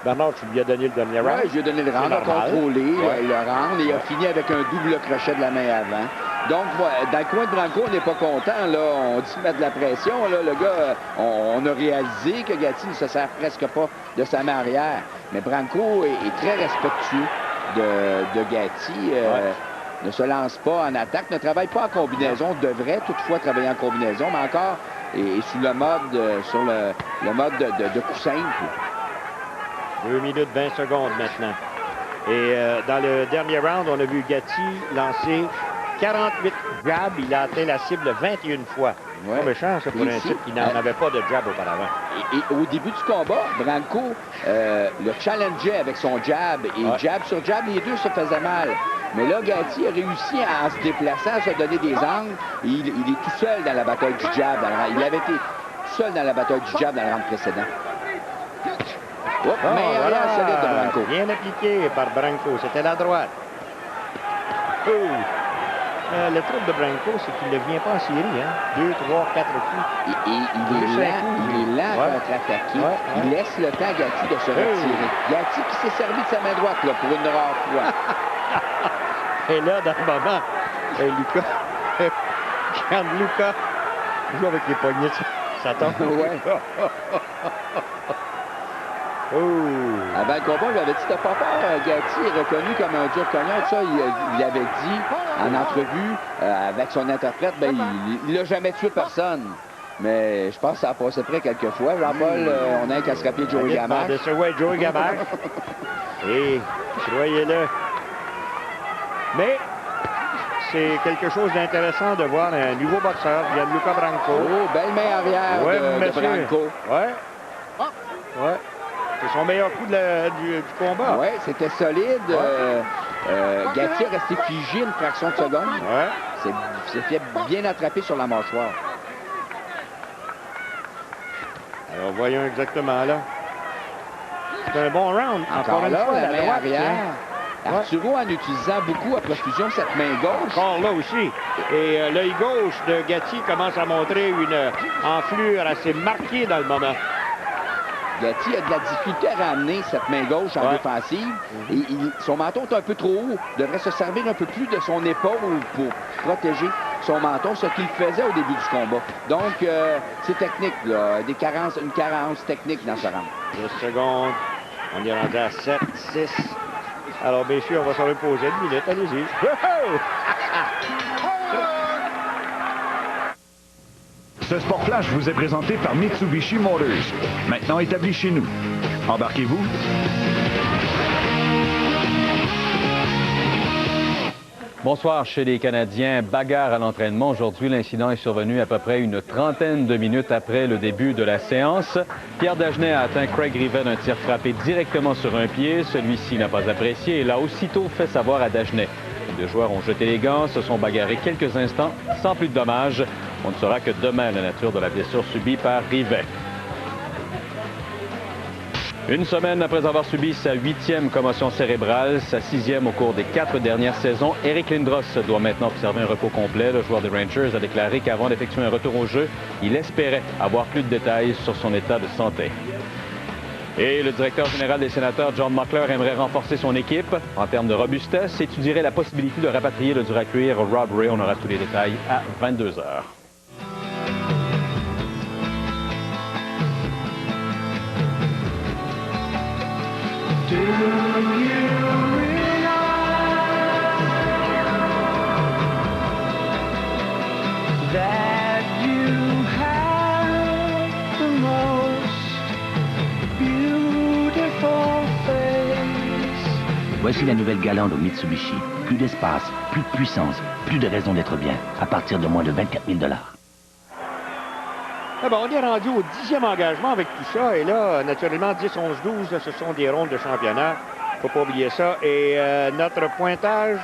Bernard, tu lui as donné le dernier round. Oui, je lui ai donné le round, a contrôlé le round et a fini avec un double crochet de la main avant. Donc, dans le coin de Branco, on n'est pas content. Là. On dit mettre de la pression. Là. Le gars, on a réalisé que Gatti ne se sert presque pas de sa main arrière. Mais Branco est très respectueux de Gatti. Ne se lance pas en attaque, ne travaille pas en combinaison, devrait toutefois travailler en combinaison, mais encore et sous le mode, sur le mode de coup simple. 2 minutes 20 secondes maintenant. Et dans le dernier round, on a vu Gatti lancer 48 jabs. Il a atteint la cible 21 fois. Ouais. Pas méchant, ça, pour un type qui n'en avait pas de jab auparavant. Et au début du combat, Branco le challengeait avec son jab. Et jab sur jab, les deux se faisaient mal. Mais là, Gatti a réussi en se déplaçant, à se donner des angles. Et il est tout seul dans la bataille du jab. Il avait été tout seul dans la bataille du jab dans le round précédent. Mais voilà, solide de Branco. Bien appliqué par Branco. C'était la droite. Le truc de Branco, c'est qu'il ne vient pas en série. Hein? 2, 3, 4 coups. Il est lent à contre-attaquer. Il laisse le temps à Gatti de se retirer. Gatti qui s'est servi de sa main droite là, pour une rare fois. Et là, dans le moment, Lucas, Gianluca joue avec les poignets. Ça tombe. Avant le combat, on lui avait dit t'as pas peur, Gatti est reconnu comme un dur cogneur. Ça, il avait dit en entrevue avec son interprète, il n'a jamais tué personne. Mais je pense que ça a passé près quelques fois. Jean-Paul, on a un qu'à se rappeler de Joey Gamache. De ce Joey Gamache. Et croyez-le. Mais c'est quelque chose d'intéressant de voir un nouveau boxeur, Gianluca Branco. Oh, belle main arrière de Branco. Ouais. C'est son meilleur coup du combat. Oui, c'était solide. Gatti est resté figé une fraction de seconde. C'est fait bien attraper sur la mâchoire. Alors, voyons exactement là. C'est un bon round. Encore une fois, la main droite, arrière. Arturo, en utilisant beaucoup à profusion cette main gauche. Encore là aussi. Et l'œil gauche de Gatti commence à montrer une enflure assez marquée dans le moment. Gatti a de la difficulté à ramener cette main gauche en défensive. Et son menton est un peu trop haut. Il devrait se servir un peu plus de son épaule pour protéger son menton, ce qu'il faisait au début du combat. Donc, c'est technique, là. Une carence technique dans ce round. 10 secondes. On est rendu à 7, 6. Alors, bien sûr, on va se reposer une minute. Allez-y. Ce Sport Flash vous est présenté par Mitsubishi Motors, maintenant établi chez nous. Embarquez-vous. Bonsoir chez les Canadiens. Bagarre à l'entraînement. Aujourd'hui, l'incident est survenu à peu près une trentaine de minutes après le début de la séance. Pierre Dagenet a atteint Craig Rivet d'un tir frappé directement sur un pied. Celui-ci n'a pas apprécié et l'a aussitôt fait savoir à Dagenet. Les deux joueurs ont jeté les gants, se sont bagarrés quelques instants sans plus de dommages. On ne saura que demain la nature de la blessure subie par Rivet. Une semaine après avoir subi sa 8e commotion cérébrale, sa 6e au cours des 4 dernières saisons, Eric Lindros doit maintenant observer un repos complet. Le joueur des Rangers a déclaré qu'avant d'effectuer un retour au jeu, il espérait avoir plus de détails sur son état de santé. Et le directeur général des Sénateurs, John Muckler, aimerait renforcer son équipe en termes de robustesse et étudierait la possibilité de rapatrier le dur à cuire Rob Ray. On aura tous les détails à 22h. Do you realize that you have the most beautiful face Voici la nouvelle Galant au Mitsubishi. Plus d'espace, plus de puissance, plus de raison d'être bien, à partir de moins de 24 000 $. Ah ben, on est rendu au 10e engagement avec tout ça. Et là, naturellement, 10, 11, 12, ce sont des rondes de championnat. Faut pas oublier ça. Et notre pointage...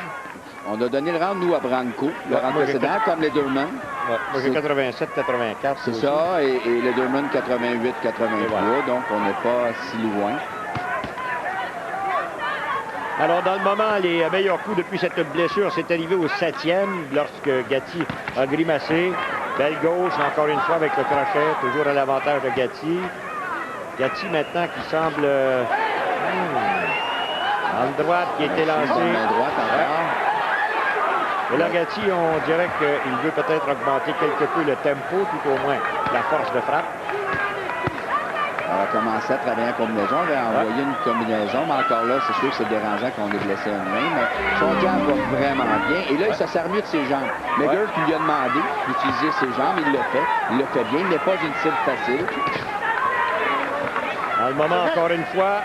On a donné le round, nous, à Branco, le round précédent, comme Lederman. Ouais, moi, j'ai 87, 84. C'est ça, et Lederman 88, 83, voilà. Donc on n'est pas si loin. Alors, dans le moment, les meilleurs coups depuis cette blessure, c'est arrivé au 7e, lorsque Gatti a grimacé. Belle gauche, encore une fois, avec le crochet, toujours à l'avantage de Gatti. Gatti, maintenant, qui semble... en droite, qui a été lancé. Main droite encore. Et là, Gatti, on dirait qu'il veut peut-être augmenter quelque peu le tempo, tout au moins la force de frappe. On va commencer à travailler en combinaison. On va envoyer une combinaison, mais encore là, c'est sûr que c'est dérangeant qu'on ait blessé une main, mais son jab va vraiment bien. Et là, il se sert mieux de ses jambes. McGirt lui a demandé d'utiliser ses jambes, il le fait. Il le fait bien, il n'est pas une cible facile. Dans le moment, encore une fois,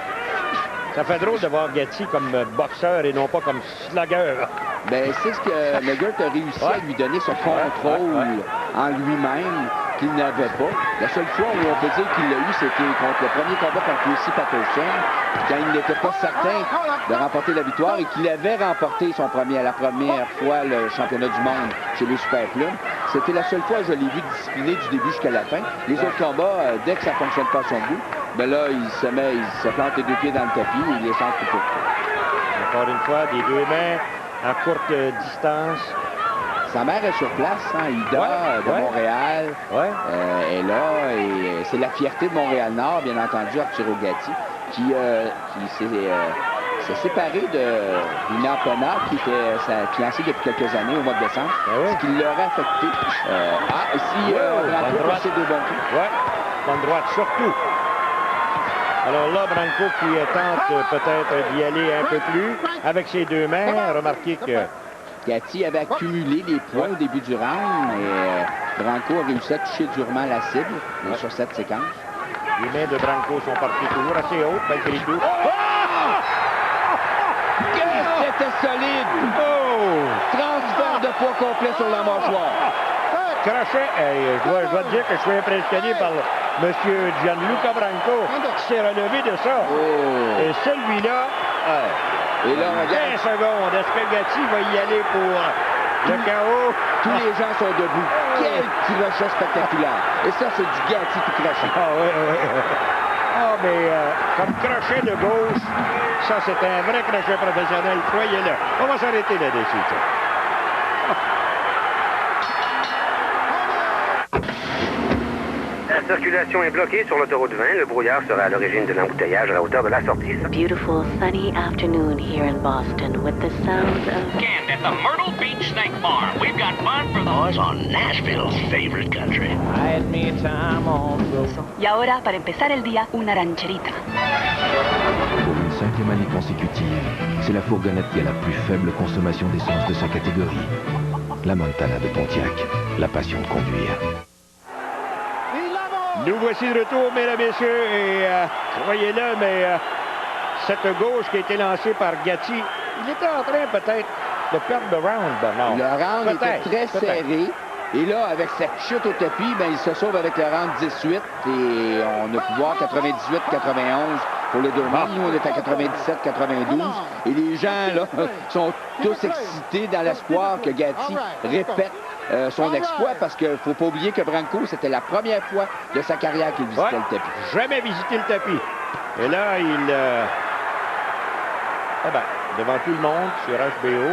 ça fait drôle de voir Gatti comme boxeur et non pas comme slugger. Ben, c'est ce que McGirt a réussi à lui donner ce contrôle en lui-même qu'il n'avait pas. La seule fois où on peut dire qu'il l'a eu, c'était contre le premier combat contre Lucy Patterson, quand il n'était pas certain de remporter la victoire et qu'il avait remporté la première fois le championnat du monde chez les Super Plumes. C'était la seule fois que je l'ai vu discipliné du début jusqu'à la fin. Les autres combats, dès que ça ne fonctionne pas à son goût, ben là, il se plante les deux pieds dans le tapis et il les change tout pour tout. Encore une fois, des deux mains à courte distance. Sa mère est sur place, hein, Ida de Montréal est là et c'est la fierté de Montréal-Nord, bien entendu, Arturo Gatti, qui s'est séparé de Lina Pena, qui était sa fiancée depuis quelques années au mois de décembre, ce qui l'aurait affecté. Ici, Branco a ses deux bons coups. Oui, bonne droite surtout. Alors là, Branco qui tente peut-être d'y aller un peu plus avec ses deux mains. Remarquez que Gatti avait accumulé les points au début du round et Branco a réussi à toucher durement la cible sur cette séquence. Les mains de Branco sont parties toujours assez hautes, malgré tout. C'était solide! Transfert de poids complet sur la mâchoire. Crochet, je dois te dire que je suis impressionné par M. Gianluca Branco qui s'est relevé de ça. Et celui-là, et là, 15 secondes, est-ce que Gatti va y aller pour le KO? Tous les gens sont debout. Quel crochet spectaculaire. Et ça, c'est du Gatti tout crochet. Mais comme crochet de gauche, ça, c'est un vrai crochet professionnel. Croyez-le. On va s'arrêter là-dessus. La circulation est bloquée sur l'autoroute 20. Le brouillard sera à l'origine de l'embouteillage à la hauteur de la sortie. Beautiful sunny afternoon here in Boston with the sounds of... Weekend at the Myrtle Beach Snake Bar. We've got fun for the boys on Nashville's favorite country. I had me a time on the road. Y ahora, para empezar el día, una rancherita. Pour une 5e année consécutive, c'est la fourgonnette qui a la plus faible consommation d'essence de sa catégorie. La Montana de Pontiac, la passion de conduire. Nous voici de retour, mesdames et messieurs, et croyez-le, mais cette gauche qui a été lancée par Gatti, il était en train peut-être de perdre le round, Bernard. Le round était très serré. Et là, avec cette chute au tapis, ben, il se sauve avec le round 18 et on a pu voir 98-91 pour les deux membres. Nous, on est à 97-92 et les gens là sont tous excités dans l'espoir que Gatti répète son exploit parce qu'il ne faut pas oublier que Branco, c'était la première fois de sa carrière qu'il visitait le tapis. Jamais visité le tapis. Et là, il... devant tout le monde, sur HBO.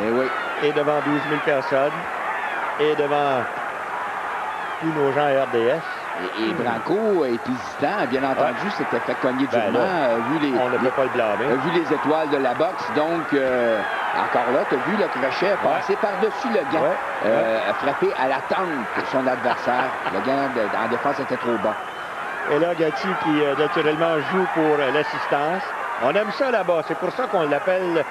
Et oui. Et devant 12 000 personnes. Et devant tous nos gens à RDS. Et Branco est hésitant, bien entendu, s'était fait cogner durement, on ne peut pas le blâmer. Vu les étoiles de la boxe. Donc, encore là, tu as vu le crochet passer par-dessus le gant, frapper à la tempe pour son adversaire. Le gant en défense était trop bas. Et là, Gatti qui, naturellement, joue pour l'assistance. On aime ça là-bas. C'est pour ça qu'on l'appelle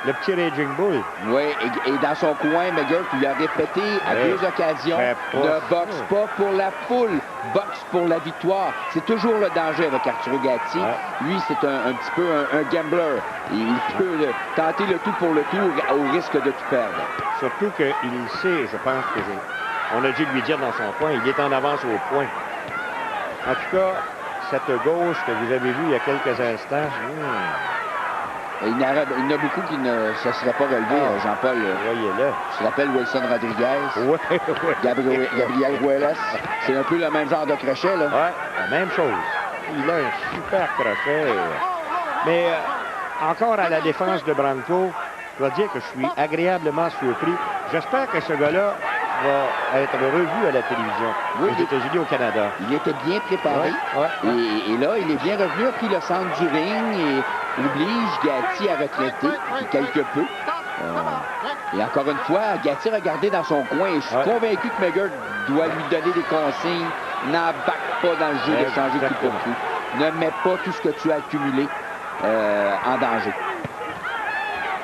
le petit Raging Bull. Oui, et dans son coin, McGirt lui a répété à 2 occasions, ne boxe pas pour la foule, boxe pour la victoire. C'est toujours le danger avec Arturo Gatti. Lui, c'est un petit peu un gambler. Il peut tenter le tout pour le tout au risque de tout perdre. Surtout qu'il sait, je pense que on a dû lui dire dans son coin, il est en avance au point. En tout cas, cette gauche que vous avez vue il y a quelques instants, il y en a beaucoup qui ne se seraient pas relevés, Jean-Paul. Voyez-le. Je te rappelle Wilson Rodriguez, Gabriel Ruelas. C'est un peu le même genre de crochet, là. Oui, la même chose. Il a un super crochet. Mais encore à la défense de Branco, je dois dire que je suis agréablement surpris. J'espère que ce gars-là va être revu à la télévision aux États-Unis, au Canada. Il était bien préparé. Et là, il est bien revenu, a pris le centre du ring et oblige Gatti à retraiter quelque peu. Et encore une fois, Gatti regardé dans son coin. Et je suis convaincu que McGirt doit lui donner des consignes. N'embarque pas dans le jeu de changer coup pour coup. Ne mets pas tout ce que tu as accumulé en danger.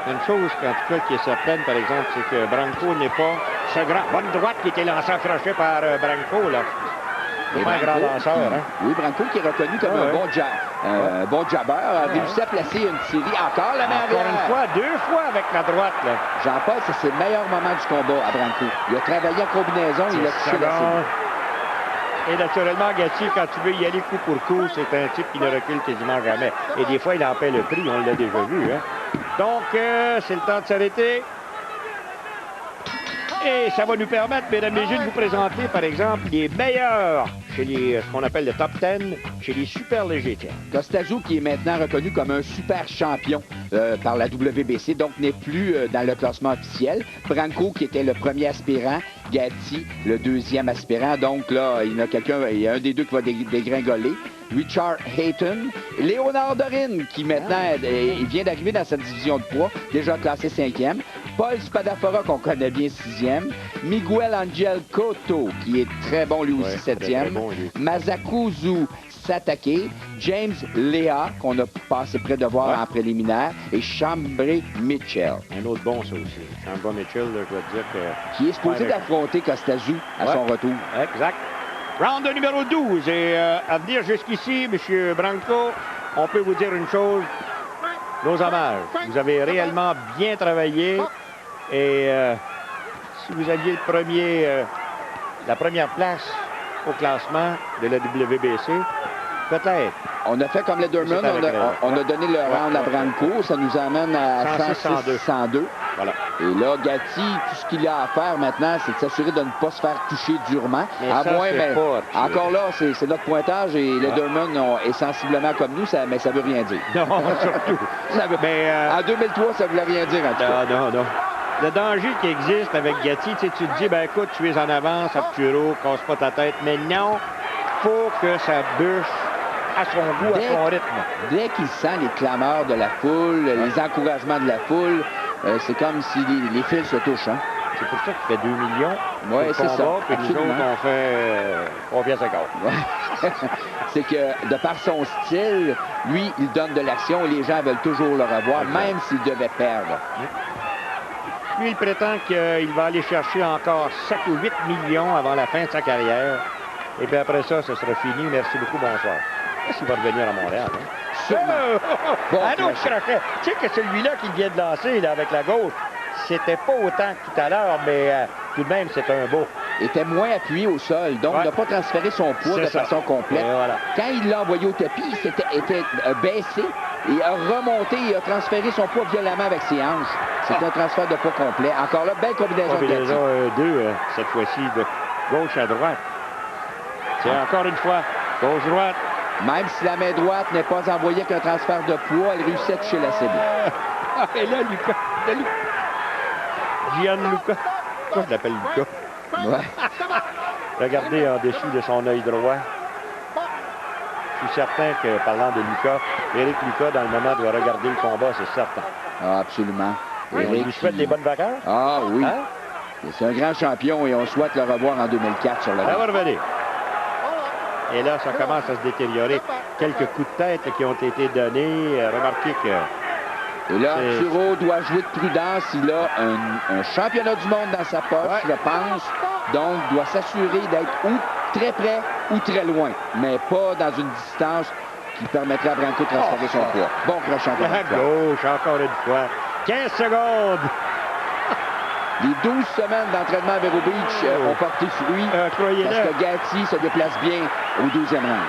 Une chose, en tout cas, qui est certaine, par exemple, c'est que Branco n'est pas ce grand bonne droite qui était lancé en crochet par Branco, là. C'est pas un grand lanceur, hein? Oui, Branco qui est reconnu comme un bon jabber, a réussi à placer une série. Encore la main Encore une fois, 2 fois avec la droite, là. Jean-Paul, c'est le meilleur moment du combat à Branco. Il a travaillé en combinaison, il a touché la série. Et naturellement, Gatti, quand tu veux y aller coup pour coup, c'est un type qui ne recule quasiment jamais. Et des fois, il en paie le prix, on l'a déjà vu, hein? Donc, c'est le temps de s'arrêter. Et ça va nous permettre, mesdames et messieurs, de vous présenter, par exemple, les meilleurs chez ce qu'on appelle le top 10, chez les super légers. Costazou, qui est maintenant reconnu comme un super champion par la WBC, donc n'est plus dans le classement officiel. Branco, qui était le premier aspirant. Gatti, le deuxième aspirant. Donc là, il y a un des deux qui va dégringoler. Richard Hayton, Léonard Dorin, qui maintenant il vient d'arriver dans cette division de poids, déjà classé 5e. Paul Spadafora, qu'on connaît bien 6e. Miguel Angel Cotto, qui est très bon lui aussi 7e. Bon, Masakuzu Satake, James Lea, qu'on a passé près de voir en préliminaire, et Chambré Mitchell. Un autre bon, ça aussi. Chambré Mitchell, là, je dois te dire que... Qui est supposé d'affronter Costazou à son retour. Exact. Round numéro 12. Et à venir jusqu'ici, M. Branco, on peut vous dire une chose. Nos hommages. Vous avez réellement bien travaillé. Et si vous aviez la première place au classement de la WBC, peut-être. On a fait comme Lederman, on a donné le round à Branco, ça nous amène à 106-102. Voilà. Et là, Gatti, tout ce qu'il a à faire maintenant, c'est de s'assurer de ne pas se faire toucher durement. Mais encore là, c'est notre pointage et Lederman est sensiblement comme nous, mais ça veut rien dire. Non, surtout. En 2003, ça voulait rien dire en tout cas. Non. Le danger qui existe avec Gatti, tu te dis, ben écoute, tu es en avance, Arturo, casse pas ta tête. Mais non, faut que ça bûche à son goût, à son rythme. Dès qu'il sent les clameurs de la foule, les encouragements de la foule, c'est comme si les fils se touchent. Hein? C'est pour ça qu'il fait 2 millions. Oui, c'est ça. Puis nous autres, on fait confiance à corps. C'est que, de par son style, lui, il donne de l'action et les gens veulent toujours le revoir, même s'il devait perdre. Lui, il prétend qu'il va aller chercher encore 7 ou 8 millions avant la fin de sa carrière. Et puis après ça, ce sera fini. Merci beaucoup, bonsoir. Est-ce qu'il va revenir à Montréal? Hein? Bon, un autre crochet. Tu sais que celui-là qu'il vient de lancer là, avec la gauche, c'était pas autant que tout à l'heure, mais tout de même, c'est un beau. Il était moins appuyé au sol, donc il n'a pas transféré son poids de façon complète. Voilà. Quand il l'a envoyé au tapis, il était baissé et a remonté et a transféré son poids violemment avec ses hanches. C'est un transfert de poids complet. Encore là, belle combinaison de Gatti. Deux, cette fois-ci, de gauche à droite. C'est encore une fois, gauche-droite. Même si la main droite n'est pas envoyée qu'un transfert de poids, elle réussit à toucher la cible. Et là, Lucas. Gianluca. Pourquoi je l'appelle Lucas? Ouais. Regardez en dessous de son œil droit. Je suis certain que, parlant de Lucas, Éric Lucas, dans le moment, doit regarder le combat, c'est certain. Ah, absolument. On lui souhaite des bonnes vacances. Ah oui. Hein? C'est un grand champion et on souhaite le revoir en 2004 sur la Ça va revenir. Et là, ça commence à se détériorer. Quelques coups de tête qui ont été donnés. Remarquez que... Et là, Arturo doit jouer de prudence. Il a un championnat du monde dans sa poche, je pense. Donc, doit s'assurer d'être très près ou très loin, mais pas dans une distance qui permettrait à Branco de transférer son poids. Bon crochet encore À une fois. gauche, encore une fois. 15 secondes. Les 12 semaines d'entraînement à Vero Beach ont porté fruit parce que Gatti se déplace bien au 12e rang.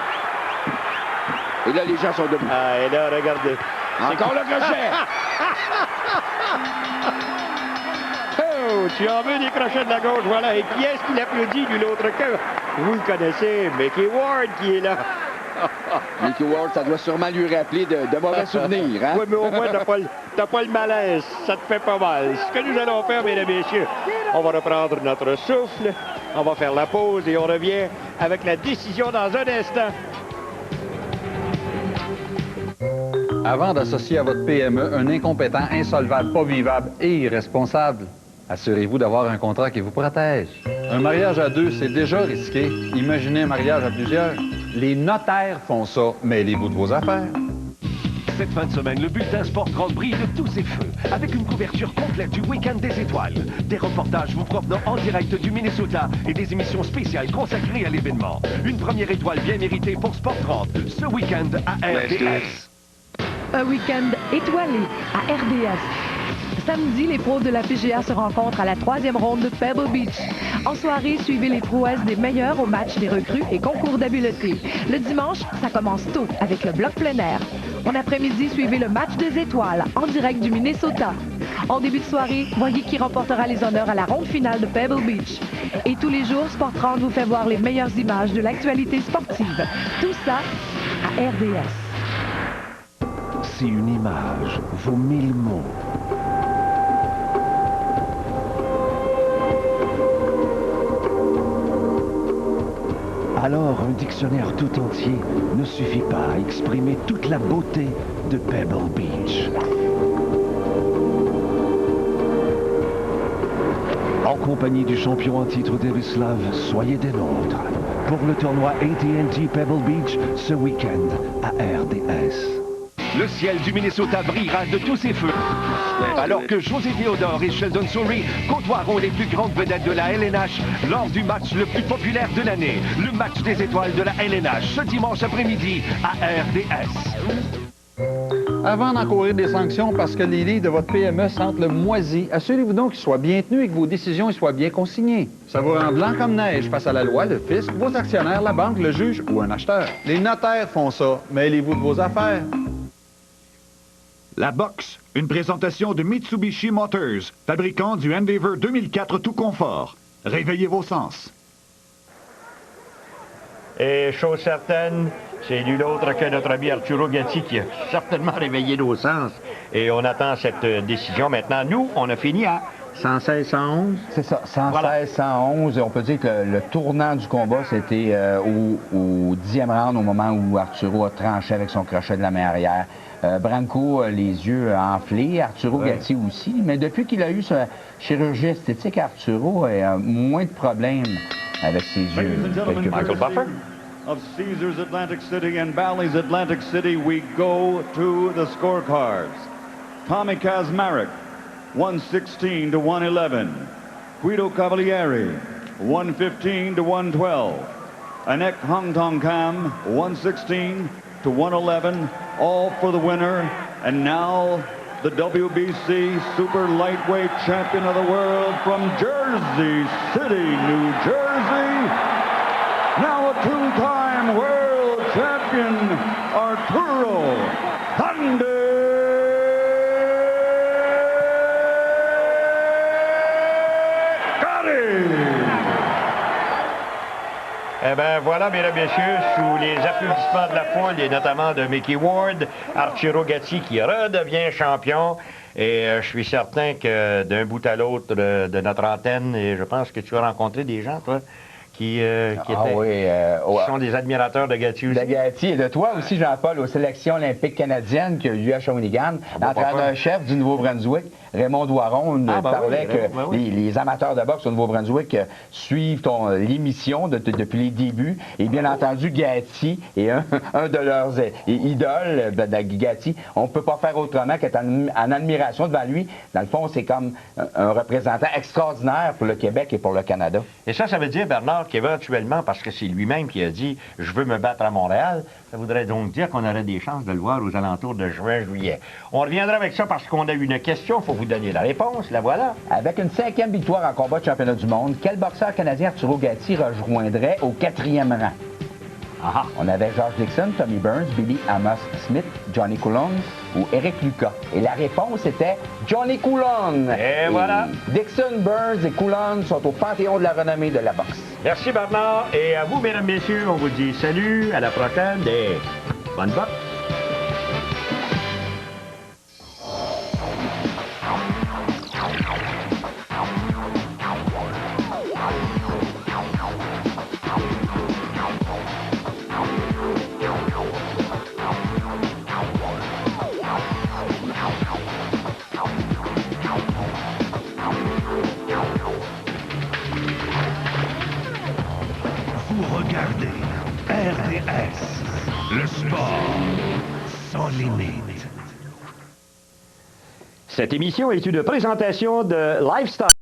Et là, les gens sont debout. Ah, et là, regardez. Encore le crochet! Oh, tu en veux des crochets de la gauche, voilà. Et qui est-ce qui l'applaudit du l'autre cœur? Vous le connaissez, Mickey Ward qui est là. Mickey Ward, ça doit sûrement lui rappeler de mauvais souvenirs, hein? Oui, mais au moins, t'as pas le malaise. Ça te fait pas mal. Ce que nous allons faire, mesdames et messieurs, on va reprendre notre souffle, on va faire la pause et on revient avec la décision dans un instant. Avant d'associer à votre PME un incompétent, insolvable, pas vivable et irresponsable, assurez-vous d'avoir un contrat qui vous protège. Un mariage à deux, c'est déjà risqué. Imaginez un mariage à plusieurs. Les notaires font ça. Mêlez-vous de vos affaires. Cette fin de semaine, le bulletin Sport 30 brille de tous ses feux, avec une couverture complète du Week-end des étoiles. Des reportages vous provenant en direct du Minnesota et des émissions spéciales consacrées à l'événement. Une première étoile bien méritée pour Sport 30, ce week-end à RDS. Un week-end étoilé à RDS. Samedi, les pros de la PGA se rencontrent à la 3e ronde de Pebble Beach. En soirée, suivez les prouesses des meilleurs au match des recrues et concours d'habileté. Le dimanche, ça commence tôt avec le bloc plein air. En après-midi, suivez le match des étoiles en direct du Minnesota. En début de soirée, voyez qui remportera les honneurs à la ronde finale de Pebble Beach. Et tous les jours, Sport 30 vous fait voir les meilleures images de l'actualité sportive. Tout ça à RDS. Si une image vaut 1000 mots, alors un dictionnaire tout entier ne suffit pas à exprimer toute la beauté de Pebble Beach. En compagnie du champion en titre Derislav, soyez des nôtres pour le tournoi AT&T Pebble Beach ce week-end à RDS. Le ciel du Minnesota brillera de tous ses feux. Alors que José Theodore et Sheldon Souris côtoieront les plus grandes vedettes de la LNH lors du match le plus populaire de l'année, le match des étoiles de la LNH, ce dimanche après-midi à RDS. Avant d'encourir des sanctions parce que les livres de votre PME sentent le moisi, assurez-vous donc qu'ils soient bien tenus et que vos décisions soient bien consignées. Ça vous rend blanc comme neige face à la loi, le fisc, vos actionnaires, la banque, le juge ou un acheteur. Les notaires font ça. Mêlez-vous de vos affaires. La boxe, une présentation de Mitsubishi Motors, fabricant du Endeavour 2004 tout confort. Réveillez vos sens. Et chose certaine, c'est nul autre que notre ami Arturo Gatti qui a certainement réveillé nos sens. Et on attend cette décision maintenant. Nous, on a fini à 116-111. C'est ça, 116-111. On peut dire que le tournant du combat, c'était au 10e round, au moment où Arturo a tranché avec son crochet de la main arrière. Branco, les yeux enflés, Arturo Gatti aussi. Mais depuis qu'il a eu sa chirurgie esthétique, Arturo a moins de problèmes avec ses yeux. Michael Buffer. Of Caesars Atlantic City and Bally's Atlantic City, we go to the scorecards. Tommy Kazmarek, 116 to 111. Guido Cavalieri, 115 to 112. Anek Hongtongkam, 116 to 111, all for the winner. And now, the WBC Super Lightweight Champion of the World from Jersey City, New Jersey. Now a two-time world champion, Arturo Hyde. Eh bien, voilà, mesdames et messieurs, sous les applaudissements de la foule, et notamment de Mickey Ward, Arturo Gatti qui redevient champion. Et je suis certain que d'un bout à l'autre de notre antenne, et je pense que tu as rencontré des gens, toi, qui sont des admirateurs de Gatti aussi. De Gatti et de toi aussi, Jean-Paul, aux sélections olympiques canadiennes qu'il y a eu à Shawinigan, l'entraîneur-chef du Nouveau-Brunswick, Raymond Doiron parlait que les amateurs de boxe au Nouveau-Brunswick suivent l'émission depuis les débuts. Et bien entendu, Gatti est un de leurs idoles, Gatti. On ne peut pas faire autrement qu'être en admiration devant lui. Dans le fond, c'est comme un représentant extraordinaire pour le Québec et pour le Canada. Et ça veut dire, Bernard, qu'éventuellement, parce que c'est lui-même qui a dit « Je veux me battre à Montréal », ça voudrait donc dire qu'on aurait des chances de le voir aux alentours de juin-juillet. On reviendra avec ça parce qu'on a eu une question. Il faut vous donner la réponse. La voilà. Avec une 5e victoire en combat de championnat du monde, quel boxeur canadien Arturo Gatti rejoindrait au 4e rang? Aha. On avait George Dixon, Tommy Burns, Billy Amos Smith, Johnny Coulon ou Eric Lucas. Et la réponse était Johnny Coulon. Et voilà. Dixon, Burns et Coulon sont au panthéon de la renommée de la boxe. Merci Bernard. Et à vous, mesdames, messieurs, on vous dit salut, à la prochaine et bonne boxe. Regardez RDS, le sport sans limite. Cette émission est une présentation de Lifestyle.